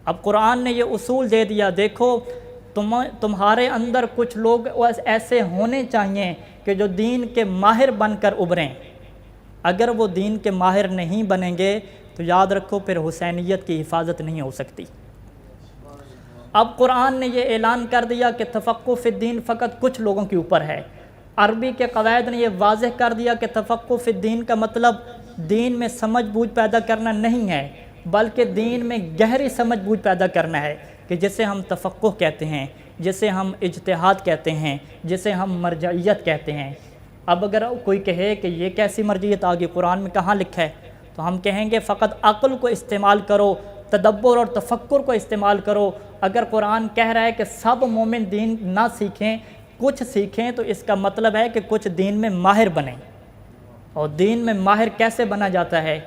اب قرآن نے یہ اصول دے دیا، دیکھو تمہارے اندر کچھ لوگ ایسے ہونے چاہیے کہ جو دین کے ماہر بن کر ابھریں، اگر وہ دین کے ماہر نہیں بنیں گے تو یاد رکھو پھر حسینیت کی حفاظت نہیں ہو سکتی۔ اب قرآن نے یہ اعلان کر دیا کہ تفقہ فی الدین فقط کچھ لوگوں کے اوپر ہے۔ عربی کے قواعد نے یہ واضح کر دیا کہ تفقہ فی الدین کا مطلب دین میں سمجھ بوجھ پیدا کرنا نہیں ہے، بلکہ دین میں گہری سمجھ بوجھ پیدا کرنا ہے، کہ جسے ہم تفقہ کہتے ہیں، جسے ہم اجتہاد کہتے ہیں، جسے ہم مرجعیت کہتے ہیں۔ اب اگر کوئی کہے کہ یہ کیسی مرجعیت آگی، قرآن میں کہاں لکھا ہے، تو ہم کہیں گے فقط عقل کو استعمال کرو، تدبر اور تفکر کو استعمال کرو۔ اگر قرآن کہہ رہا ہے کہ سب مومن دین نہ سیکھیں، کچھ سیکھیں، تو اس کا مطلب ہے کہ کچھ دین میں ماہر بنیں، اور دین میں ماہر کیسے بنا جاتا ہے؟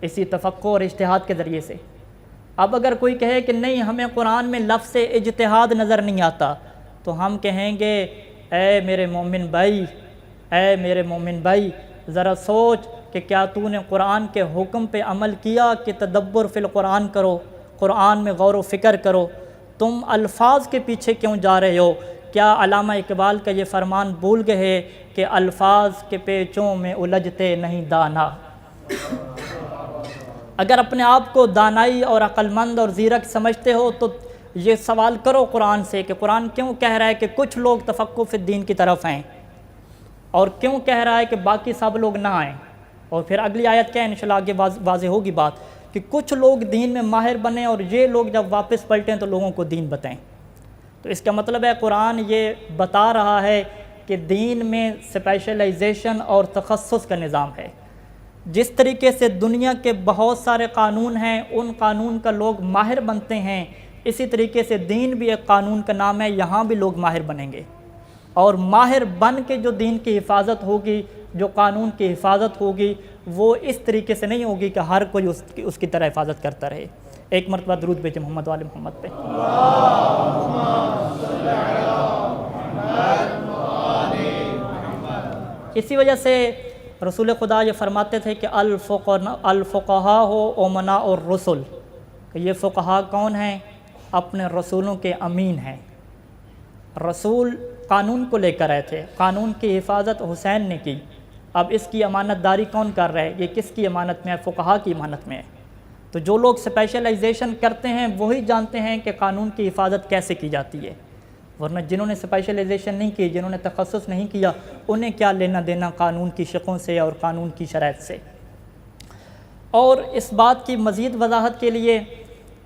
اسی تفقہ اور اجتہاد کے ذریعے سے۔ اب اگر کوئی کہے کہ نہیں ہمیں قرآن میں لفظ اجتہاد نظر نہیں آتا، تو ہم کہیں گے اے میرے مومن بھائی، اے میرے مومن بھائی، ذرا سوچ کہ کیا تو نے قرآن کے حکم پہ عمل کیا کہ تدبر فی القرآن کرو، قرآن میں غور و فکر کرو؟ تم الفاظ کے پیچھے کیوں جا رہے ہو؟ کیا علامہ اقبال کا یہ فرمان بھول گئے کہ الفاظ کے پیچوں میں الجھتے نہیں دانا؟ اگر اپنے آپ کو دانائی اور عقل مند اور زیرک سمجھتے ہو تو یہ سوال کرو قرآن سے کہ قرآن کیوں کہہ رہا ہے کہ کچھ لوگ تفقہ فی الدین کی طرف ہیں اور کیوں کہہ رہا ہے کہ باقی سب لوگ نہ آئیں. اور پھر اگلی آیت کیا ہے انشاءاللہ آگے واضح ہوگی بات کہ کچھ لوگ دین میں ماہر بنیں اور یہ لوگ جب واپس پلٹیں تو لوگوں کو دین بتائیں. تو اس کا مطلب ہے قرآن یہ بتا رہا ہے کہ دین میں اسپیشلائزیشن اور تخصص کا نظام ہے. جس طریقے سے دنیا کے بہت سارے قانون ہیں ان قانون کا لوگ ماہر بنتے ہیں، اسی طریقے سے دین بھی ایک قانون کا نام ہے، یہاں بھی لوگ ماہر بنیں گے. اور ماہر بن کے جو دین کی حفاظت ہوگی، جو قانون کی حفاظت ہوگی، وہ اس طریقے سے نہیں ہوگی کہ ہر کوئی اس کی طرح حفاظت کرتا رہے. ایک مرتبہ درود بھیجیں محمد وآل محمد پہ. اسی وجہ سے رسول خدا یہ فرماتے تھے کہ الفقہاء امناء الرسل، کہ یہ فقہا کون ہیں؟ اپنے رسولوں کے امین ہیں. رسول قانون کو لے کر آئے تھے، قانون کی حفاظت حسین نے کی. اب اس کی امانت داری کون کر رہا ہے؟ یہ کس کی امانت میں ہے؟ فقہا کی امانت میں ہے. تو جو لوگ اسپیشلائزیشن کرتے ہیں وہی جانتے ہیں کہ قانون کی حفاظت کیسے کی جاتی ہے، ورنہ جنہوں نے اسپیشلائزیشن نہیں کی، جنہوں نے تخصص نہیں کیا، انہیں کیا لینا دینا قانون کی شقوں سے اور قانون کی شرائط سے. اور اس بات کی مزید وضاحت کے لیے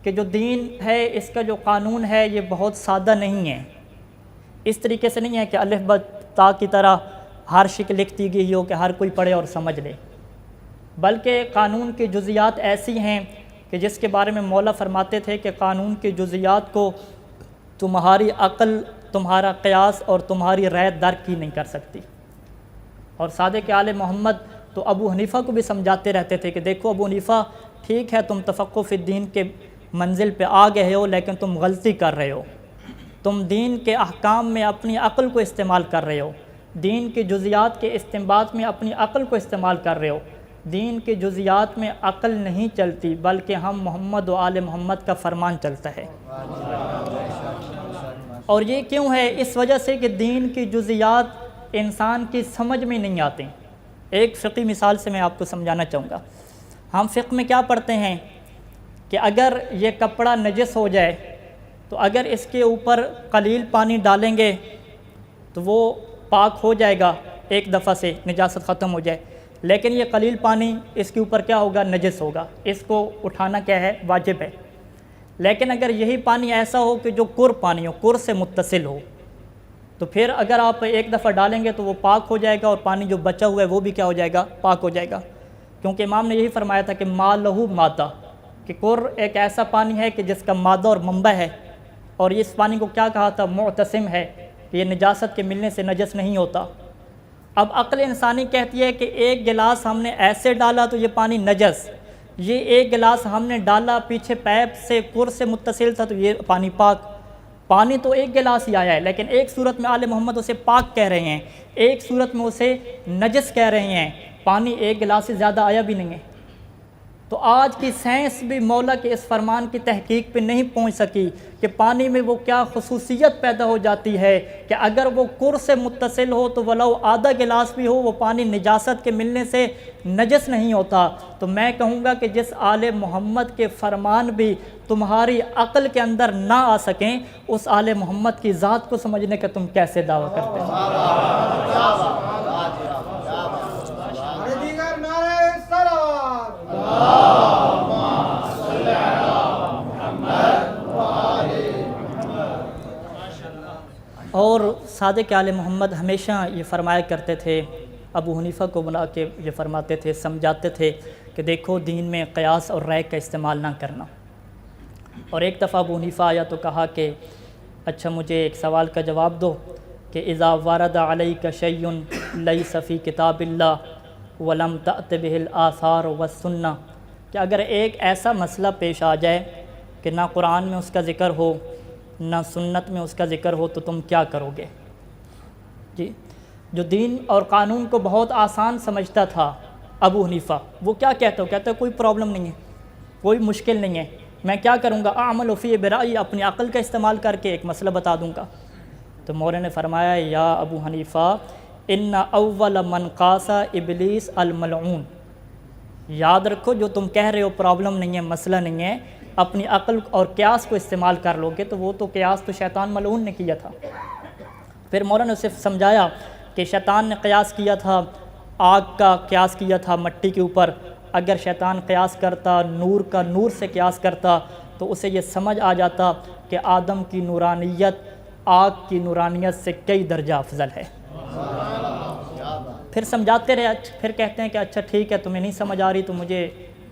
کہ جو دین ہے اس کا جو قانون ہے یہ بہت سادہ نہیں ہے. اس طریقے سے نہیں ہے کہ الف ب تا کی طرح ہر شکل لکھ دی گئی ہو کہ ہر کوئی پڑھے اور سمجھ لے، بلکہ قانون کی جزیات ایسی ہیں کہ جس کے بارے میں مولا فرماتے تھے کہ قانون کی جزیات کو تمہاری عقل، تمہارا قیاس اور تمہاری رائے درک ہی نہیں کر سکتی. اور صادق آل محمد تو ابو حنیفہ کو بھی سمجھاتے رہتے تھے کہ دیکھو ابو حنیفہ، ٹھیک ہے تم تفقہ فی الدین کے منزل پہ آ گئے ہو لیکن تم غلطی کر رہے ہو. تم دین کے احکام میں اپنی عقل کو استعمال کر رہے ہو، دین کی جزیات کے استنباط میں اپنی عقل کو استعمال کر رہے ہو. دین کی جزیات میں عقل نہیں چلتی بلکہ ہم محمد و آل محمد کا فرمان چلتا ہے. اور یہ کیوں ہے؟ اس وجہ سے کہ دین کی جزیات انسان کی سمجھ میں نہیں آتے. ایک فقہی مثال سے میں آپ کو سمجھانا چاہوں گا. ہم فقہ میں کیا پڑھتے ہیں کہ اگر یہ کپڑا نجس ہو جائے تو اگر اس کے اوپر قلیل پانی ڈالیں گے تو وہ پاک ہو جائے گا، ایک دفعہ سے نجاست ختم ہو جائے. لیکن یہ قلیل پانی اس کے اوپر کیا ہوگا؟ نجس ہوگا. اس کو اٹھانا کیا ہے؟ واجب ہے. لیکن اگر یہی پانی ایسا ہو کہ جو کر پانی ہو، کر سے متصل ہو، تو پھر اگر آپ ایک دفعہ ڈالیں گے تو وہ پاک ہو جائے گا اور پانی جو بچا ہوا ہے وہ بھی کیا ہو جائے گا؟ پاک ہو جائے گا. کیونکہ امام نے یہی فرمایا تھا کہ ما لہو مادہ، کہ کر ایک ایسا پانی ہے کہ جس کا مادہ اور منبع ہے. اور اس پانی کو کیا کہا تھا؟ معتصم ہے، کہ یہ نجاست کے ملنے سے نجس نہیں ہوتا. اب عقل انسانی کہتی ہے کہ ایک گلاس ہم نے ایسے ڈالا تو یہ پانی نجس، یہ ایک گلاس ہم نے ڈالا پیچھے پیپ سے کر سے متصل تھا تو یہ پانی پاک. پانی تو ایک گلاس ہی آیا ہے لیکن ایک صورت میں آل محمد اسے پاک کہہ رہے ہیں، ایک صورت میں اسے نجس کہہ رہے ہیں. پانی ایک گلاس سے زیادہ آیا بھی نہیں ہے. تو آج کی سائنس بھی مولا کے اس فرمان کی تحقیق پہ نہیں پہنچ سکی کہ پانی میں وہ کیا خصوصیت پیدا ہو جاتی ہے کہ اگر وہ کر سے متصل ہو تو ولو آدھا گلاس بھی ہو وہ پانی نجاست کے ملنے سے نجس نہیں ہوتا. تو میں کہوں گا کہ جس آل محمد کے فرمان بھی تمہاری عقل کے اندر نہ آ سکیں، اس آل محمد کی ذات کو سمجھنے کا تم کیسے دعویٰ کرتے ہو؟ اور صادق آل محمد ہمیشہ یہ فرمایا کرتے تھے، ابو حنیفہ کو بلا کے یہ فرماتے تھے، سمجھاتے تھے کہ دیکھو دین میں قیاس اور رائے کا استعمال نہ کرنا. اور ایک دفعہ ابو حنیفہ آیا تو کہا کہ اچھا مجھے ایک سوال کا جواب دو کہ اذا ورد علیک شیء لیس فی کتاب اللہ ولم تأت بہ الآثار والسنہ، کہ اگر ایک ایسا مسئلہ پیش آ جائے کہ نہ قرآن میں اس کا ذکر ہو نہ سنت میں اس کا ذکر ہو تو تم کیا کرو گے؟ جی، جو دین اور قانون کو بہت آسان سمجھتا تھا ابو حنیفہ، وہ کیا کہتا ہے؟ کہتا ہے کوئی پرابلم نہیں ہے، کوئی مشکل نہیں ہے، میں کیا کروں گا؟ اعمل فی برائی، اپنی عقل کا استعمال کر کے ایک مسئلہ بتا دوں گا. تو مولا نے فرمایا یا ابو حنیفہ ان اول من قاس ابلیس الملعون، یاد رکھو جو تم کہہ رہے ہو پرابلم نہیں ہے، مسئلہ نہیں ہے، اپنی عقل اور قیاس کو استعمال کر لو گے تو وہ تو قیاس تو شیطان ملعون نے کیا تھا۔ پھر مولانا نے اسے سمجھایا کہ شیطان نے قیاس کیا تھا، آگ کا قیاس کیا تھا مٹی کے اوپر، اگر شیطان قیاس کرتا نور کا نور سے قیاس کرتا تو اسے یہ سمجھ آ جاتا کہ آدم کی نورانیت آگ کی نورانیت سے کئی درجہ افضل ہے۔ پھر سمجھاتے رہے، پھر کہتے ہیں کہ اچھا ٹھیک ہے، تمہیں نہیں سمجھ آ رہی تو مجھے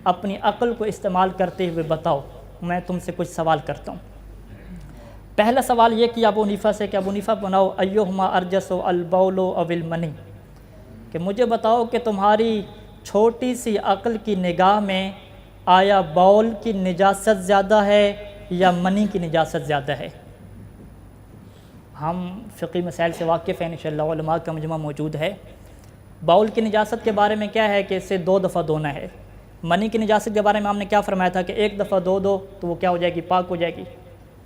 اپنی عقل کو استعمال کرتے ہوئے بتاؤ، میں تم سے کچھ سوال کرتا ہوں۔ پہلا سوال یہ کیا ابو حنیفہ سے کہ ابو حنیفہ بناؤ ایہما ارجس البول او المنی، کہ مجھے بتاؤ کہ تمہاری چھوٹی سی عقل کی نگاہ میں آیا بول کی نجاست زیادہ ہے یا منی کی نجاست زیادہ ہے؟ ہم فقہی مسائل سے واقف ہیں انشاءاللہ، علماء کا مجمع موجود ہے۔ باول کی نجاست کے بارے میں کیا ہے کہ اسے 2 دفعہ دھونا ہے۔ منی کی نجاست کے بارے میں ہم نے کیا فرمایا تھا کہ 1 دفعہ دو تو وہ کیا ہو جائے گی؟ پاک ہو جائے گی۔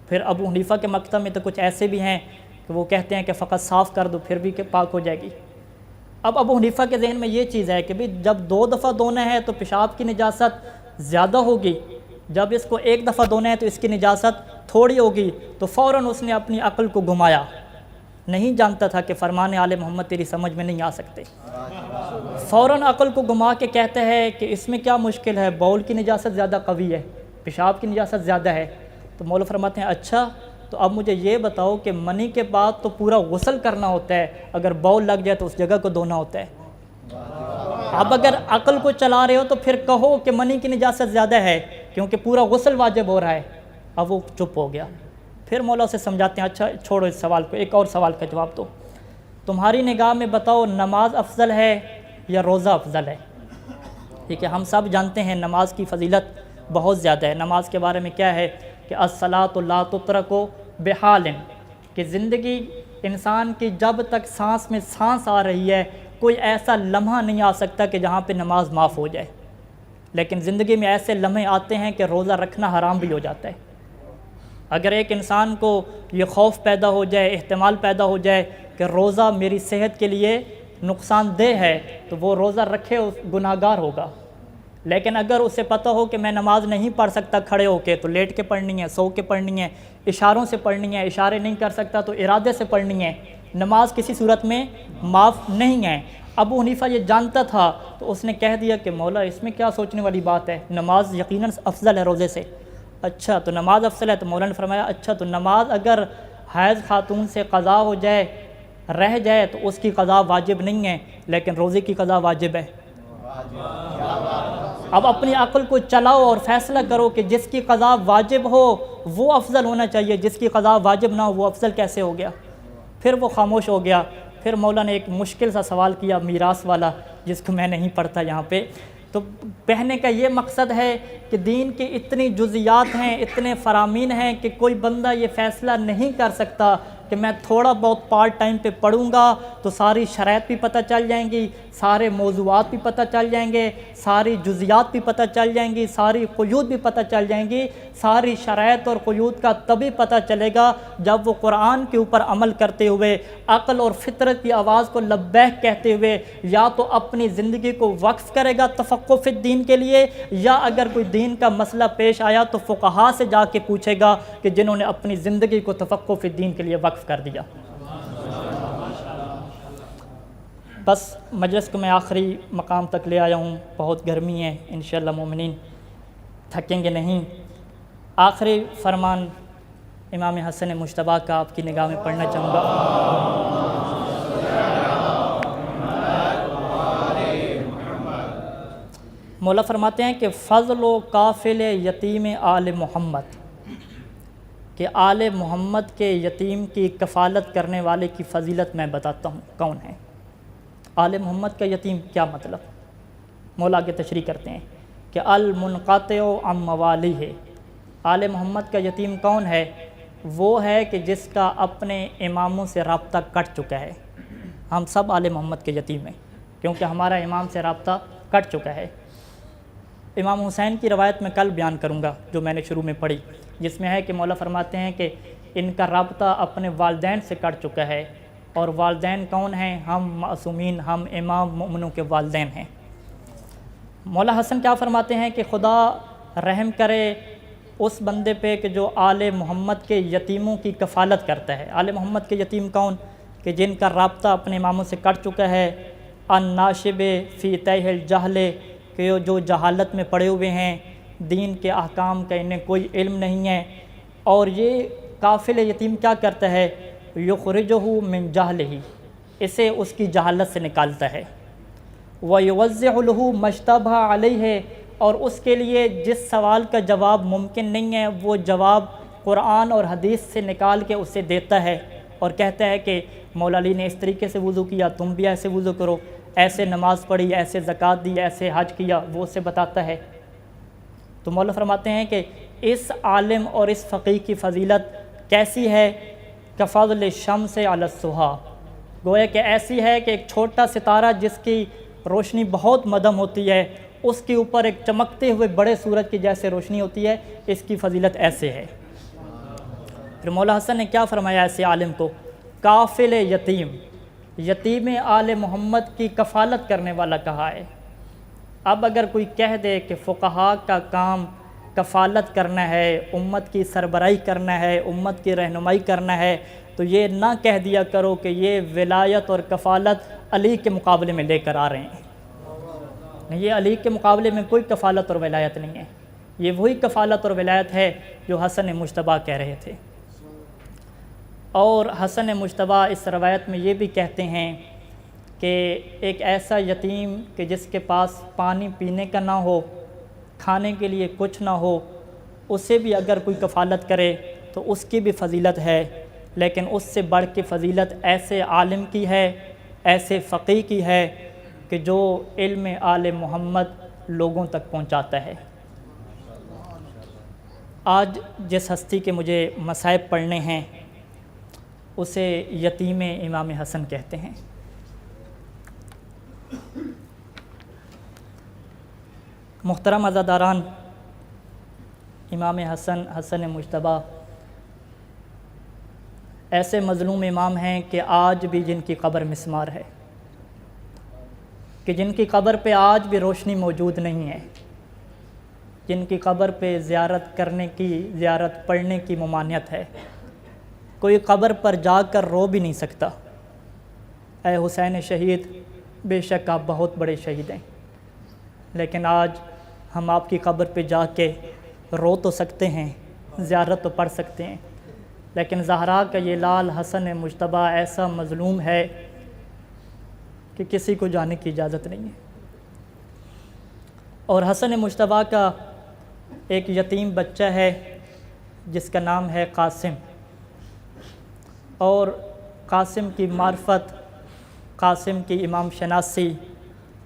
پھر ابو حنیفہ کے مکتب میں تو کچھ ایسے بھی ہیں کہ وہ کہتے ہیں کہ فقط صاف کر دو پھر بھی کہ پاک ہو جائے گی۔ اب ابو حنیفہ کے ذہن میں یہ چیز ہے کہ جب 2 دفعہ دھونا ہے تو پیشاب کی نجاست زیادہ ہوگی، جب اس کو 1 دفعہ دھونا ہے تو اس کی نجاست تھوڑی ہوگی، تو فوراً اس نے اپنی عقل کو گھمایا، نہیں جانتا تھا کہ فرمان آل محمد تیری سمجھ میں نہیں آ سکتے، فوراً عقل کو گھما کے کہتا ہے کہ اس میں کیا مشکل ہے، باول کی نجاست زیادہ قوی ہے، پیشاب کی نجاست زیادہ ہے۔ تو مولا فرماتے ہیں اچھا تو اب مجھے یہ بتاؤ کہ منی کے بعد تو پورا غسل کرنا ہوتا ہے، اگر باول لگ جائے تو اس جگہ کو دھونا ہوتا ہے۔ اب اگر عقل کو چلا رہے ہو تو پھر کہو کہ منی کی نجاست زیادہ ہے کیونکہ پورا غسل واجب ہو رہا ہے۔ اب وہ چپ ہو گیا۔ پھر مولا سے سمجھاتے ہیں اچھا چھوڑو اس سوال کو، ایک اور سوال کا جواب دو، تمہاری نگاہ میں بتاؤ نماز افضل ہے یا روزہ افضل ہے؟ ٹھیک ہے، ہم سب جانتے ہیں نماز کی فضیلت بہت زیادہ ہے۔ نماز کے بارے میں کیا ہے کہ الصلاۃ لا تترک بحال، کہ زندگی انسان کی جب تک سانس میں سانس آ رہی ہے کوئی ایسا لمحہ نہیں آ سکتا کہ جہاں پہ نماز معاف ہو جائے، لیکن زندگی میں ایسے لمحے آتے ہیں کہ روزہ رکھنا حرام بھی ہو جاتا ہے۔ اگر ایک انسان کو یہ خوف پیدا ہو جائے، احتمال پیدا ہو جائے کہ روزہ میری صحت کے لیے نقصان دہ ہے تو وہ روزہ رکھے گناہ گار ہوگا، لیکن اگر اسے پتہ ہو کہ میں نماز نہیں پڑھ سکتا کھڑے ہو کے تو لیٹ کے پڑھنی ہے، سو کے پڑھنی ہے، اشاروں سے پڑھنی ہے، اشارے نہیں کر سکتا تو ارادے سے پڑھنی ہے، نماز کسی صورت میں معاف نہیں ہے۔ ابو حنیفہ یہ جانتا تھا تو اس نے کہہ دیا کہ مولا اس میں کیا سوچنے والی بات ہے، نماز یقیناً افضل ہے روزے سے۔ اچھا تو نماز افضل ہے، تو مولا نے فرمایا اچھا تو نماز اگر حیض خاتون سے قضا ہو جائے رہ جائے تو اس کی قضا واجب نہیں ہے، لیکن روزے کی قضا واجب ہے۔ اب اپنی عقل کو چلاؤ اور فیصلہ کرو کہ جس کی قضا واجب ہو وہ افضل ہونا چاہیے، جس کی قضا واجب نہ ہو وہ افضل کیسے ہو گیا؟ پھر وہ خاموش ہو گیا۔ پھر مولا نے ایک مشکل سا سوال کیا میراث والا، جس کو میں نہیں پڑھتا یہاں پہ۔ تو کہنے کا یہ مقصد ہے کہ دین کی اتنی جزیات ہیں، اتنے فرامین ہیں کہ کوئی بندہ یہ فیصلہ نہیں کر سکتا کہ میں تھوڑا بہت پارٹ ٹائم پہ پڑھوں گا تو ساری شرائط بھی پتہ چل جائیں گی، سارے موضوعات بھی پتہ چل جائیں گے، ساری جزیات بھی پتہ چل جائیں گی، ساری قیود بھی پتہ چل جائیں گی۔ ساری شرائط اور قیود کا تبھی پتہ چلے گا جب وہ قرآن کے اوپر عمل کرتے ہوئے عقل اور فطرت کی آواز کو لبیک کہتے ہوئے یا تو اپنی زندگی کو وقف کرے گا تفقہ فی الدین کے لیے، یا اگر کوئی دین کا مسئلہ پیش آیا تو فقہا سے جا کے پوچھے گا کہ جنہوں نے اپنی زندگی کو تفقہ فی الدین کے لیے وقف کر دیا۔ بس مجلس کو میں آخری مقام تک لے آیا ہوں، بہت گرمی ہے، انشاءاللہ مومنین تھکیں گے نہیں۔ آخری فرمان امام حسن مجتبیٰ کا آپ کی نگاہ میں پڑھنا چاہوں گا۔ مولا فرماتے ہیں کہ فضل و کافل یتیم آل محمد، کہ آل محمد کے یتیم کی کفالت کرنے والے کی فضیلت میں بتاتا ہوں کون ہے۔ آل محمد کا یتیم کیا مطلب؟ مولا آگے تشریح کرتے ہیں کہ المنقطع عن موالیہ، آل محمد کا یتیم کون ہے؟ وہ ہے کہ جس کا اپنے اماموں سے رابطہ کٹ چکا ہے۔ ہم سب آل محمد کے یتیم ہیں کیونکہ ہمارا امام سے رابطہ کٹ چکا ہے۔ امام حسین کی روایت میں کل بیان کروں گا جو میں نے شروع میں پڑھی، جس میں ہے کہ مولا فرماتے ہیں کہ ان کا رابطہ اپنے والدین سے کٹ چکا ہے، اور والدین کون ہیں؟ ہم معصومین، ہم امام مومنوں کے والدین ہیں۔ مولا حسن کیا فرماتے ہیں کہ خدا رحم کرے اس بندے پہ کہ جو آل محمد کے یتیموں کی کفالت کرتا ہے۔ آل محمد کے یتیم کون؟ کہ جن کا رابطہ اپنے اماموں سے کٹ چکا ہے۔ الناشب فی تیہ الجہل، کہ جو جہالت میں پڑے ہوئے ہیں، دین کے احکام کا انہیں کوئی علم نہیں ہے۔ اور یہ کافل یتیم کیا کرتا ہے؟ یخرجہ من جہلہ، اسے اس کی جہالت سے نکالتا ہے۔ وَيُوَزِّعُ لَهُ مَا اشْتَبَهَ عَلَيْهِ، اور اس کے لیے جس سوال کا جواب ممکن نہیں ہے وہ جواب قرآن اور حدیث سے نکال کے اسے دیتا ہے، اور کہتا ہے کہ مولا علی نے اس طریقے سے وضو کیا، تم بھی ایسے وضو کرو، ایسے نماز پڑھی، ایسے زکوٰۃ دی، ایسے حج کیا، وہ اسے بتاتا ہے۔ تو مولا فرماتے ہیں کہ اس عالم اور اس فقیہ کی فضیلت کیسی ہے؟ کفضل الشمس علی السحا، گویا کہ ایسی ہے کہ ایک چھوٹا ستارہ جس کی روشنی بہت مدھم ہوتی ہے، اس کے اوپر ایک چمکتے ہوئے بڑے سورج کی جیسے روشنی ہوتی ہے، اس کی فضیلت ایسے ہے۔ پھر مولا حسن نے کیا فرمایا ایسے عالم کو؟ کافل یتیم، یتیم آل محمد کی کفالت کرنے والا کہا ہے۔ اب اگر کوئی کہہ دے کہ فقہاء کا کام کفالت کرنا ہے، امت کی سربراہی کرنا ہے، امت کی رہنمائی کرنا ہے، تو یہ نہ کہہ دیا کرو کہ یہ ولایت اور کفالت علی کے مقابلے میں لے کر آ رہے ہیں۔ یہ علی کے مقابلے میں کوئی کفالت اور ولایت نہیں ہے، یہ وہی کفالت اور ولایت ہے جو حسن مجتبیٰ کہہ رہے تھے۔ اور حسن مجتبیٰ اس روایت میں یہ بھی کہتے ہیں کہ ایک ایسا یتیم کہ جس کے پاس پانی پینے کا نہ ہو، کھانے کے لیے کچھ نہ ہو، اسے بھی اگر کوئی کفالت کرے تو اس کی بھی فضیلت ہے، لیکن اس سے بڑھ کے فضیلت ایسے عالم کی ہے، ایسے فقیہ کی ہے کہ جو علم آل محمد لوگوں تک پہنچاتا ہے۔ آج جس ہستی کے مجھے مصائب پڑھنے ہیں اسے یتیم امام حسن کہتے ہیں۔ محترم عزاداران، امام حسن مجتبیٰ ایسے مظلوم امام ہیں کہ آج بھی جن کی قبر مسمار ہے، کہ جن کی قبر پہ آج بھی روشنی موجود نہیں ہے، جن کی قبر پہ زیارت کرنے کی، زیارت پڑھنے کی ممانعت ہے، کوئی قبر پر جا کر رو بھی نہیں سکتا۔ اے حسین شہید، بے شک آپ بہت بڑے شہید ہیں، لیکن آج ہم آپ کی قبر پہ جا کے رو تو سکتے ہیں، زیارت تو پڑھ سکتے ہیں، لیکن زہرا کا یہ لال حسن مجتبیٰ ایسا مظلوم ہے کہ کسی کو جانے کی اجازت نہیں ہے۔ اور حسن مجتبیٰ کا ایک یتیم بچہ ہے جس کا نام ہے قاسم، اور قاسم کی معرفت، قاسم کی امام شناسی،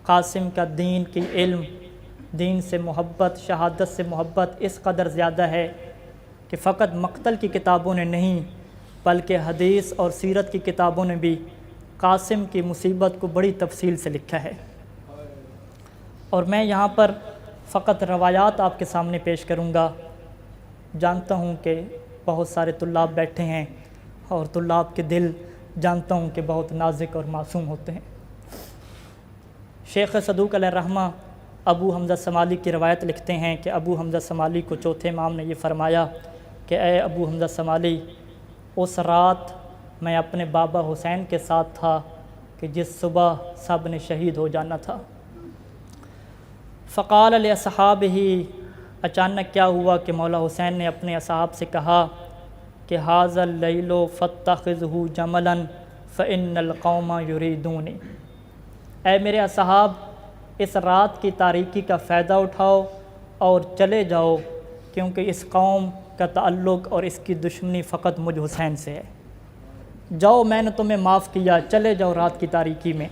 قاسم کا دین کی علم، دین سے محبت، شہادت سے محبت اس قدر زیادہ ہے کہ فقط مقتل کی کتابوں نے نہیں بلکہ حدیث اور سیرت کی کتابوں نے بھی قاسم کی مصیبت کو بڑی تفصیل سے لکھا ہے۔ اور میں یہاں پر فقط روایات آپ کے سامنے پیش کروں گا۔ جانتا ہوں کہ بہت سارے طلاب بیٹھے ہیں اور طلاب کے دل جانتا ہوں کہ بہت نازک اور معصوم ہوتے ہیں۔ شیخ صدوق علیہ الرحمہ ابو حمزہ سمالی کی روایت لکھتے ہیں کہ ابو حمزہ سمالی کو چوتھے امام نے یہ فرمایا کہ اے ابو حمزہ سمالی، اس رات میں اپنے بابا حسین کے ساتھ تھا کہ جس صبح سب نے شہید ہو جانا تھا۔ فقال لاصحابہ، اچانک کیا ہوا کہ مولا حسین نے اپنے اصحاب سے کہا کہ ھذا اللیل فاتخذہ جملا فإن القوم یریدون، اے میرے اصحاب، اس رات کی تاریکی کا فائدہ اٹھاؤ اور چلے جاؤ، کیونکہ اس قوم کا تعلق اور اس کی دشمنی فقط مجھ حسین سے ہے۔ جاؤ، میں نے تمہیں معاف کیا، چلے جاؤ رات کی تاریکی میں۔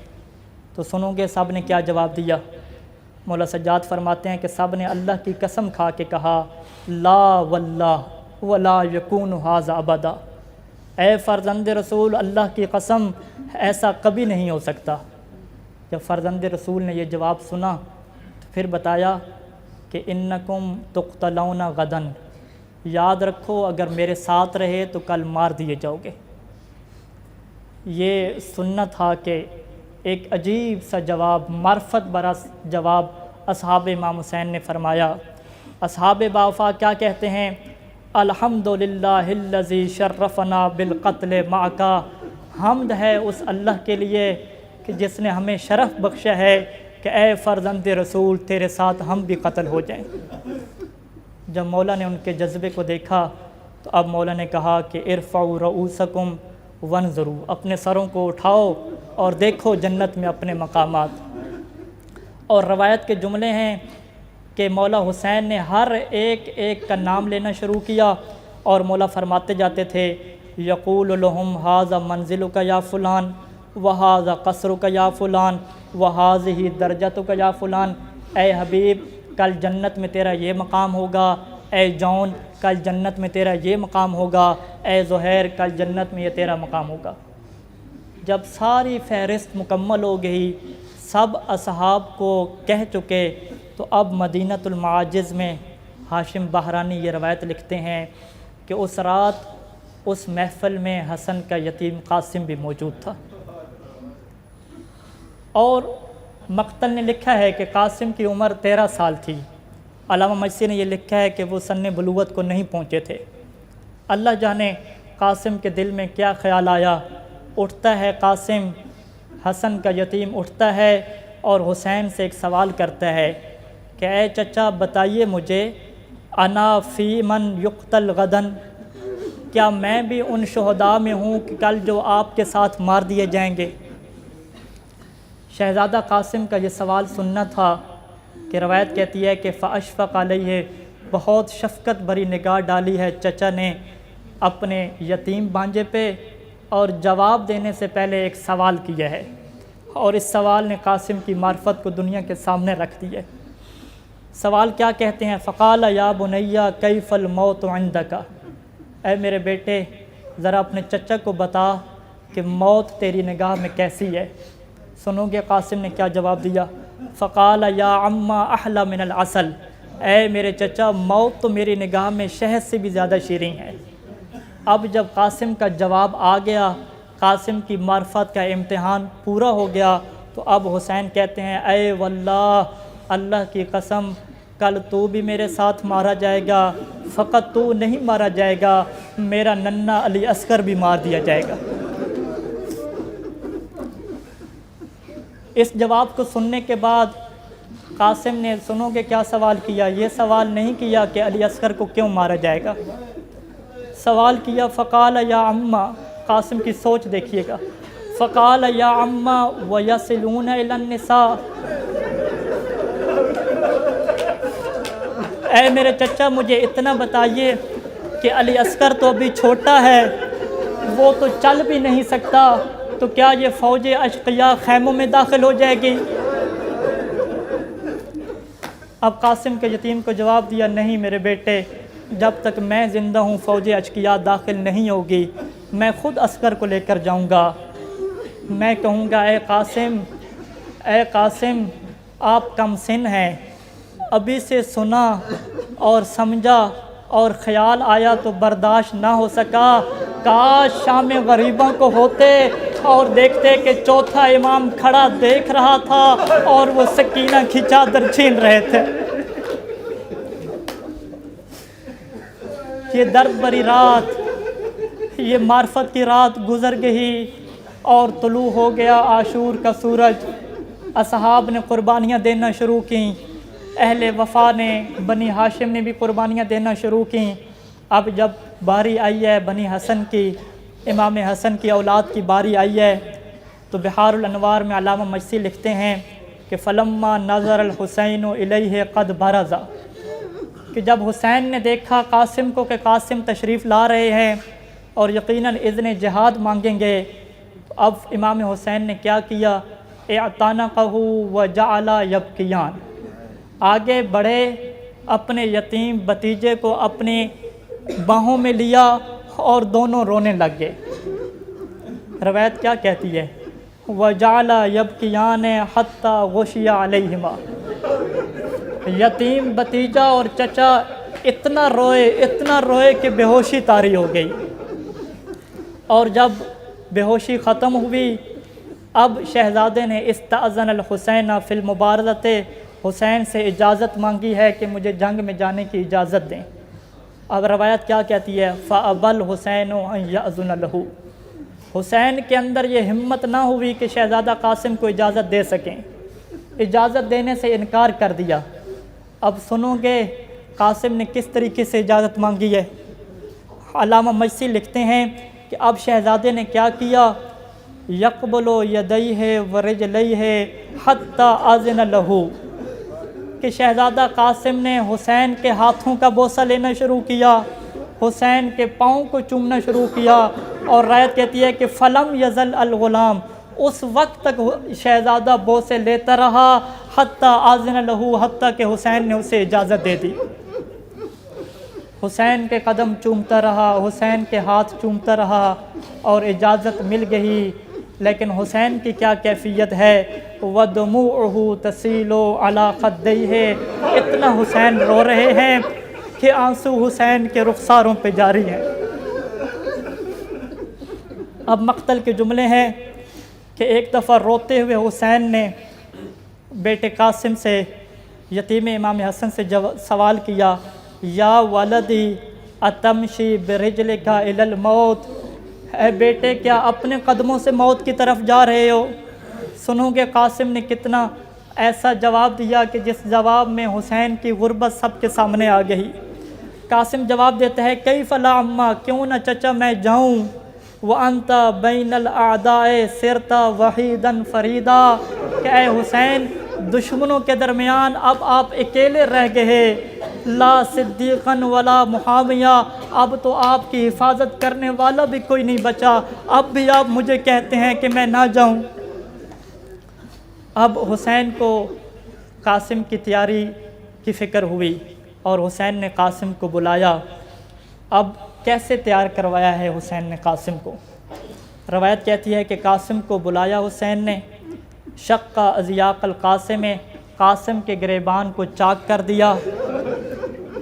تو سنو گے سب نے کیا جواب دیا؟ مولا سجاد فرماتے ہیں کہ سب نے اللہ کی قسم کھا کے کہا لا واللہ ولا یکون ھذا ابدا، اے فرزند رسول، اللہ کی قسم ایسا کبھی نہیں ہو سکتا۔ جب فرزند رسول نے یہ جواب سنا تو پھر بتایا کہ انکم تقتلون غدا، یاد رکھو اگر میرے ساتھ رہے تو کل مار دیے جاؤ گے۔ یہ سننا تھا کہ ایک عجیب سا جواب، معرفت برا جواب اصحاب امام حسین نے فرمایا۔ اصحاب باوفا کیا کہتے ہیں؟ الحمدللہ الذی شرفنا بالقتل معک، حمد ہے اس اللہ کے لیے کہ جس نے ہمیں شرف بخشا ہے کہ اے فرزند رسول تیرے ساتھ ہم بھی قتل ہو جائیں۔ جب مولا نے ان کے جذبے کو دیکھا تو اب مولا نے کہا کہ ارفعوا رؤوسکم وانظروا، اپنے سروں کو اٹھاؤ اور دیکھو جنت میں اپنے مقامات۔ اور روایت کے جملے ہیں کہ مولا حسین نے ہر ایک کا نام لینا شروع کیا اور مولا فرماتے جاتے تھے یقول لہم ھذا منزلک یا فلان وھذا قصرک یا فلان وھذہ درجتک یا فلان، اے حبیب کل جنت میں تیرا یہ مقام ہوگا، اے جون کل جنت میں تیرا یہ مقام ہوگا، اے زہیر کل جنت میں یہ تیرا مقام ہوگا۔ جب ساری فہرست مکمل ہو گئی، سب اصحاب کو کہہ چکے، تو اب مدینۃ المعاجز میں ہاشم بحرانی یہ روایت لکھتے ہیں کہ اس رات اس محفل میں حسن کا یتیم قاسم بھی موجود تھا۔ اور مقتل نے لکھا ہے کہ قاسم کی عمر 13 سال تھی۔ علامہ مجلسی نے یہ لکھا ہے کہ وہ سن بلوغت کو نہیں پہنچے تھے۔ اللہ جانے قاسم کے دل میں کیا خیال آیا، اٹھتا ہے قاسم، حسن کا یتیم اٹھتا ہے اور حسین سے ایک سوال کرتا ہے کہ اے چچا بتائیے مجھے، انا فی من یقتل غدن، کیا میں بھی ان شہداء میں ہوں کہ کل جو آپ کے ساتھ مار دیے جائیں گے؟ شہزادہ قاسم کا یہ سوال سننا تھا کہ روایت کہتی ہے کہ فاشفق علیہ، بہت شفقت بھری نگاہ ڈالی ہے چچا نے اپنے یتیم بانجے پہ، اور جواب دینے سے پہلے ایک سوال کیا ہے، اور اس سوال نے قاسم کی معرفت کو دنیا کے سامنے رکھ دیا ہے۔ سوال کیا کہتے ہیں؟ فقال یا بنی کیف الموت عندک، اے میرے بیٹے ذرا اپنے چچا کو بتا کہ موت تیری نگاہ میں کیسی ہے۔ سنو گے قاسم نے کیا جواب دیا؟ فقال یا عما احلی من العسل، اے میرے چچا موت تو میری نگاہ میں شہد سے بھی زیادہ شیریں ہے۔ اب جب قاسم کا جواب آ گیا، قاسم کی معرفت کا امتحان پورا ہو گیا، تو اب حسین کہتے ہیں اے واللہ، اللہ کی قسم کل تو بھی میرے ساتھ مارا جائے گا، فقط تو نہیں مارا جائے گا، میرا ننھا علی اصغر بھی مار دیا جائے گا۔ اس جواب کو سننے کے بعد قاسم نے سنو گے کیا سوال کیا؟ یہ سوال نہیں کیا کہ علی اصغر کو کیوں مارا جائے گا، سوال کیا فقال یا عما، قاسم کی سوچ دیکھیے گا، فقال یا عما ویصلون الی النساء، اے میرے چچا مجھے اتنا بتائیے کہ علی اصغر تو ابھی چھوٹا ہے، وہ تو چل بھی نہیں سکتا، تو کیا یہ فوج اشقیاء خیموں میں داخل ہو جائے گی؟ اب قاسم کے یتیم کو جواب دیا نہیں میرے بیٹے، جب تک میں زندہ ہوں فوج اشقیاء داخل نہیں ہوگی، میں خود اصغر کو لے کر جاؤں گا، میں کہوں گا اے قاسم آپ کم سن ہیں، ابھی سے سنا اور سمجھا اور خیال آیا تو برداشت نہ ہو سکا، کاش شام غریبوں کو ہوتے اور دیکھتے کہ چوتھا امام کھڑا دیکھ رہا تھا اور وہ سکینہ کی چادر چھین رہے تھے۔ یہ درد بری رات، یہ معرفت کی رات گزر گئی اور طلوع ہو گیا عاشور کا سورج، اصحاب نے قربانیاں دینا شروع کیں، اہل وفا نے، بنی ہاشم نے بھی قربانیاں دینا شروع کیں۔ اب جب باری آئی ہے بنی حسن کی، امام حسن کی اولاد کی باری آئی ہے، تو بحار الانوار میں علامہ مجلسی لکھتے ہیں کہ فلما نظر الحسین الیہ قد برز، کہ جب حسین نے دیکھا قاسم کو کہ قاسم تشریف لا رہے ہیں اور یقیناً اذن جہاد مانگیں گے، تو اب امام حسین نے کیا کیا؟ اعتنقہ وجعل یبکیان، آگے بڑھے، اپنے یتیم بھتیجے کو اپنی باہوں میں لیا اور دونوں رونے لگ گئے۔ روایت کیا کہتی ہے؟ وجعل یبکیان حتی غشی علیہما، یتیم بھتیجا اور چچا اتنا روئے کہ بے ہوشی طاری ہو گئی، اور جب بے ہوشی ختم ہوئی، اب شہزادے نے استأذن الحسین فی المبارزۃ حسین سے اجازت مانگی ہے کہ مجھے جنگ میں جانے کی اجازت دیں۔ اب روایت کیا کہتی ہے؟ فَأَبَى الْحُسَيْنُ أَن يَأْذُنَ لَهُ، حسین کے اندر یہ ہمت نہ ہوئی کہ شہزادہ قاسم کو اجازت دے سکیں، اجازت دینے سے انکار کر دیا۔ اب سنو گے قاسم نے کس طریقے سے اجازت مانگی ہے؟ علامہ مجسی لکھتے ہیں کہ اب شہزادے نے کیا کیا؟ یقبل یدیہ ورجلیہ حتی اذن لہ، کہ شہزادہ قاسم نے حسین کے ہاتھوں کا بوسہ لینا شروع کیا، حسین کے پاؤں کو چومنا شروع کیا، اور روایت کہتی ہے کہ فلم یزل الغلام، اس وقت تک شہزادہ بوسے لیتا رہا حتی اذن لہ، حتیٰ کہ حسین نے اسے اجازت دے دی۔ حسین کے قدم چومتا رہا، حسین کے ہاتھ چومتا رہا، اور اجازت مل گئی۔ لیکن حسین کی کیا کیفیت ہے؟ وَدُمُوعُهُ تَسِيلُ عَلَى خَدَّيْهِ، اتنا حسین رو رہے ہیں کہ آنسو حسین کے رخساروں پہ جاری ہیں۔ اب مقتل کے جملے ہیں کہ ایک دفعہ روتے ہوئے حسین نے بیٹے قاسم سے، یتیم امام حسن سے سوال کیا، یا ولدی اتمشی برجلک الی الموت، اے بیٹے کیا اپنے قدموں سے موت کی طرف جا رہے ہو؟ سنو گے قاسم نے کتنا ایسا جواب دیا کہ جس جواب میں حسین کی غربت سب کے سامنے آ گئی۔ قاسم جواب دیتا ہے کیف لا عما، کیوں نہ چچا میں جاؤں، وَأَنْتَ بَيْنَ الْأَعْدَاءِ صِرْتَ وَحِيدًا فَرِيدًا، کہ اے حسین دشمنوں کے درمیان اب آپ اکیلے رہ گئے، لا صدیقاً ولا محامیہ، اب تو آپ کی حفاظت کرنے والا بھی کوئی نہیں بچا، اب بھی آپ مجھے کہتے ہیں کہ میں نہ جاؤں۔ اب حسین کو قاسم کی تیاری کی فکر ہوئی اور حسین نے قاسم کو بلایا۔ اب کیسے تیار کروایا ہے حسین نے قاسم کو؟ روایت کہتی ہے کہ قاسم کو بلایا حسین نے، شق اضیاق القاسم، قاسم کے گریبان کو چاک کر دیا،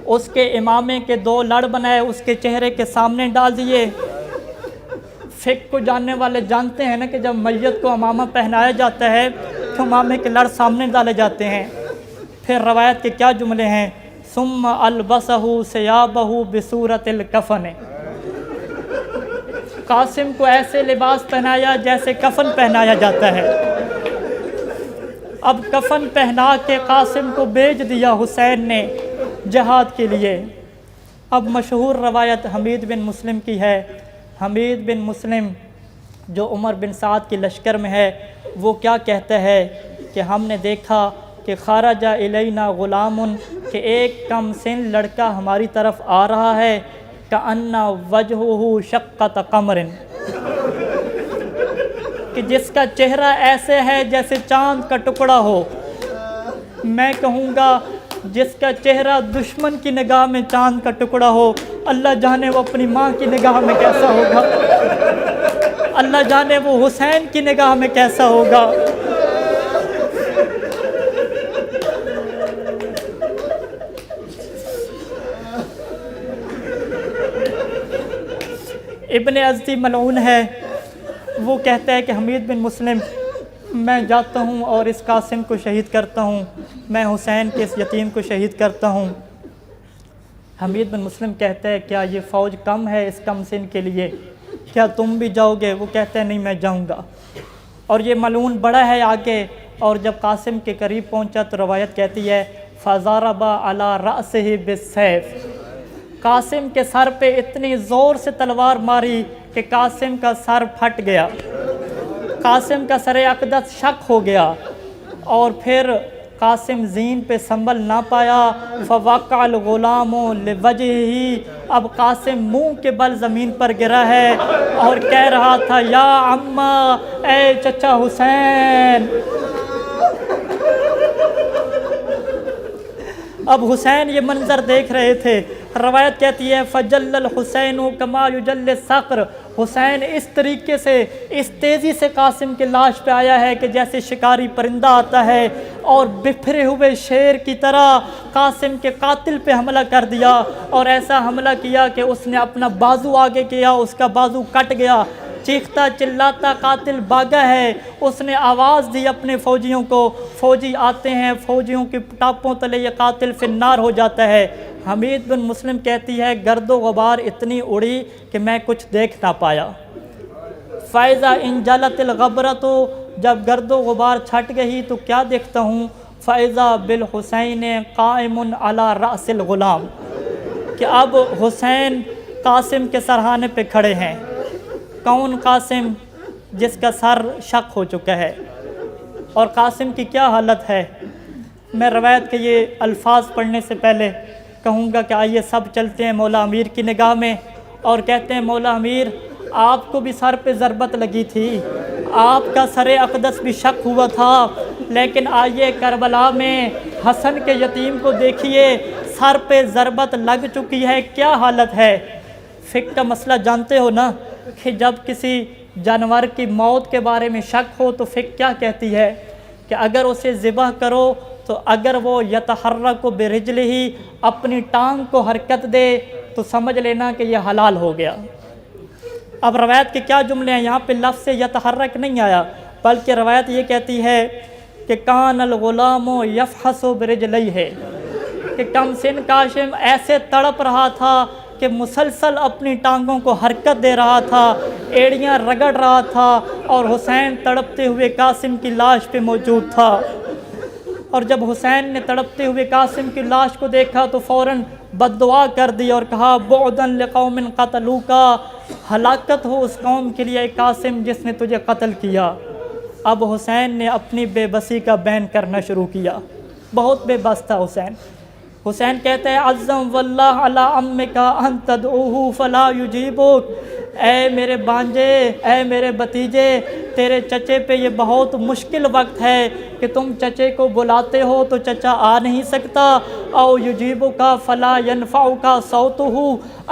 اس کے امامے کے 2 لڑ بنائے، اس کے چہرے کے سامنے ڈال دیے۔ فقہ کو جاننے والے جانتے ہیں نا کہ جب میت کو امامہ پہنایا جاتا ہے تو امامے کے لڑ سامنے ڈالے جاتے ہیں۔ پھر روایت کے کیا جملے ہیں؟ ثم البسہ ثیابہ بصورت الکفن، قاسم کو ایسے لباس پہنایا جیسے کفن پہنایا جاتا ہے۔ اب کفن پہنا کے قاسم کو بھیج دیا حسین نے جہاد کے لیے۔ اب مشہور روایت حمید بن مسلم کی ہے۔ حمید بن مسلم جو عمر بن سعد کی لشکر میں ہے، وہ کیا کہتا ہے کہ ہم نے دیکھا کہ خرج الینا غلام، کہ ایک کم سن لڑکا ہماری طرف آ رہا ہے، کأن وجہہ شقۃ قمر، کہ جس کا چہرہ ایسے ہے جیسے چاند کا ٹکڑا ہو۔ میں کہوں گا جس کا چہرہ دشمن کی نگاہ میں چاند کا ٹکڑا ہو، اللہ جانے وہ اپنی ماں کی نگاہ میں کیسا ہوگا، اللہ جانے وہ حسین کی نگاہ میں کیسا ہوگا۔ ابن ازدی ملعون ہے، وہ کہتا ہے کہ حمید بن مسلم میں جاتا ہوں اور اس قاسم کو شہید کرتا ہوں، میں حسین کے اس یتیم کو شہید کرتا ہوں۔ حمید بن مسلم کہتا ہے کیا یہ فوج کم ہے اس کم سن کے لیے، کیا تم بھی جاؤ گے؟ وہ کہتا ہے نہیں میں جاؤں گا۔ اور یہ ملعون بڑا ہے آگے، اور جب قاسم کے قریب پہنچا تو روایت کہتی ہے فَضَرَبَ عَلَى رَأْسِهِ بِالسَّيْفِ، قاسم کے سر پہ اتنی زور سے تلوار ماری کہ قاسم کا سر پھٹ گیا، قاسم کا سر اقدس شق ہو گیا، اور پھر قاسم زین پہ سنبھل نہ پایا، فَوَقَعَ الْغُلَامُ لِوَجْهِهِ، اب قاسم منہ کے بل زمین پر گرا ہے اور کہہ رہا تھا یا عمّا، اے چچا حسین۔ اب حسین یہ منظر دیکھ رہے تھے۔ روایت کہتی ہے فَجَلَّ الْحُسَيْنُ كَمَا يُجَلِّ الصَّقْرَ، حسین اس طریقے سے اس تیزی سے قاسم کے لاش پہ آیا ہے کہ جیسے شکاری پرندہ آتا ہے، اور بپھرے ہوئے شیر کی طرح قاسم کے قاتل پہ حملہ کر دیا، اور ایسا حملہ کیا کہ اس نے اپنا بازو آگے کیا، اس کا بازو کٹ گیا، چیختا چلاتا قاتل بھاگا ہے، اس نے آواز دی اپنے فوجیوں کو، فوجی آتے ہیں، فوجیوں کے ٹاپوں تلے یہ قاتل فی النار ہو جاتا ہے۔ حمید بن مسلم کہتی ہے گرد و غبار اتنی اڑی کہ میں کچھ دیکھ نہ پایا۔ فَإِذَا انجلت الغبرۃ، جب گرد و غبار چھٹ گئی تو کیا دیکھتا ہوں، فَإِذَا بِالْحُسَيْنِ قَائِمٌ عَلَى رَأْسِ الْغُلَامِ، کہ اب حسین قاسم کے سرہانے پہ کھڑے ہیں۔ کون قاسم؟ جس کا سر شق ہو چکا ہے۔ اور قاسم کی کیا حالت ہے؟ میں روایت کے یہ الفاظ پڑھنے سے پہلے کہوں گا کہ آئیے سب چلتے ہیں مولا امیر کی نگاہ میں اور کہتے ہیں مولا امیر آپ کو بھی سر پہ ضربت لگی تھی، آپ کا سر اقدس بھی شق ہوا تھا، لیکن آئیے کربلا میں حسن کے یتیم کو دیکھیے، سر پہ ضربت لگ چکی ہے، کیا حالت ہے۔ فقہ کا مسئلہ جانتے ہو نا کہ جب کسی جانور کی موت کے بارے میں شک ہو تو فقہ کیا کہتی ہے کہ اگر اسے ذبح کرو تو اگر وہ یتحرک برجلہ ہی اپنی ٹانگ کو حرکت دے تو سمجھ لینا کہ یہ حلال ہو گیا۔ اب روایت کے کیا جملے ہیں، یہاں پہ لفظ یتحرک نہیں آیا بلکہ روایت یہ کہتی ہے کہ کان الغلام یفحص برجلیہ، کہ کم سن قاسم ایسے تڑپ رہا تھا کہ مسلسل اپنی ٹانگوں کو حرکت دے رہا تھا، ایڑیاں رگڑ رہا تھا اور حسین تڑپتے ہوئے قاسم کی لاش پہ موجود تھا۔ اور جب حسین نے تڑپتے ہوئے قاسم کی لاش کو دیکھا تو فوراً بد دعا کر دی اور کہا بعدا لقوم قتلوکا، ہلاکت ہو اس قوم کے لیے قاسم جس نے تجھے قتل کیا۔ اب حسین نے اپنی بے بسی کا بیان کرنا شروع کیا، بہت بے بس تھا حسین۔ حسین کہتا ہے عزم واللہ علی امک ان تدعوہ فلا یجیبک، اے میرے بانجے، اے میرے بھتیجے، تیرے چچے پہ یہ بہت مشکل وقت ہے کہ تم چچے کو بلاتے ہو تو چچا آ نہیں سکتا، او یجیبک فلا ینفعک صوتہ،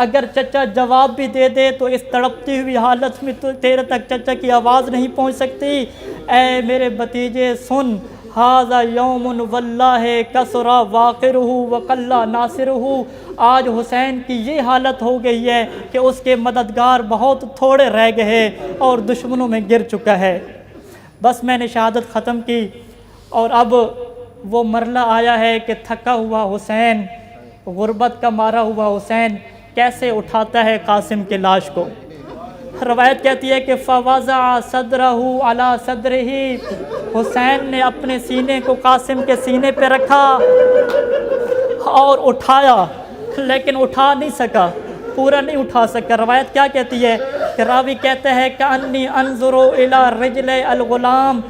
اگر چچا جواب بھی دے دے تو اس تڑپتی ہوئی حالت میں تو تیرے تک چچا کی آواز نہیں پہنچ سکتی۔ اے میرے بھتیجے سن، ھذا یوم واللہ کثر واقرہ وقل ناصرہ، آج حسین کی یہ حالت ہو گئی ہے کہ اس کے مددگار بہت تھوڑے رہ گئے اور دشمنوں میں گر چکا ہے۔ بس میں نے شہادت ختم کی اور اب وہ مرحلہ آیا ہے کہ تھکا ہوا حسین، غربت کا مارا ہوا حسین کیسے اٹھاتا ہے قاسم کے لاش کو۔ روایت کہتی ہے کہ فوضع صدرہ علی صدرہ، حسین نے اپنے سینے کو قاسم کے سینے پہ رکھا اور اٹھایا، لیکن اٹھا نہیں سکا، پورا نہیں اٹھا سکا۔ روایت کیا کہتی ہے کہ راوی کہتا ہے کأنی انظر الی رجل الغلام،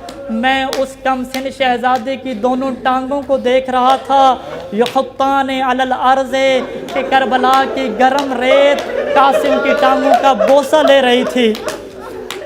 میں اس کم سن شہزادے کی دونوں ٹانگوں کو دیکھ رہا تھا، یخطان علی الارض، کہ کربلا کی گرم ریت قاسم کی ٹانگوں کا بوسہ لے رہی تھی۔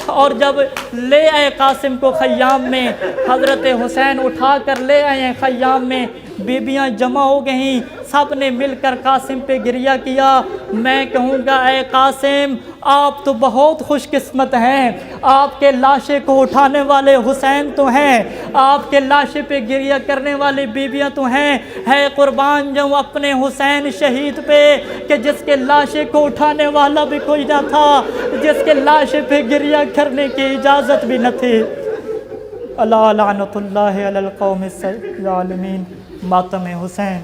اور جب لے آئے قاسم کو خیام میں، حضرت حسین اٹھا کر لے آئے ہیں خیام میں، بیبیاں جمع ہو گئیں، سب نے مل کر قاسم پہ گریہ کیا۔ میں کہوں گا اے قاسم آپ تو بہت خوش قسمت ہیں، آپ کے لاشے کو اٹھانے والے حسین تو ہیں، آپ کے لاشے پہ گریہ کرنے والی بیبیاں تو ہیں، ہے قربان جو اپنے حسین شہید پہ کہ جس کے لاشے کو اٹھانے والا بھی کوئی نہ تھا، جس کے لاشے پہ گریہ کرنے کی اجازت بھی نہ تھی۔ اللہ لعنت اللہ علی القوم الظالمین۔ ماتم حسین۔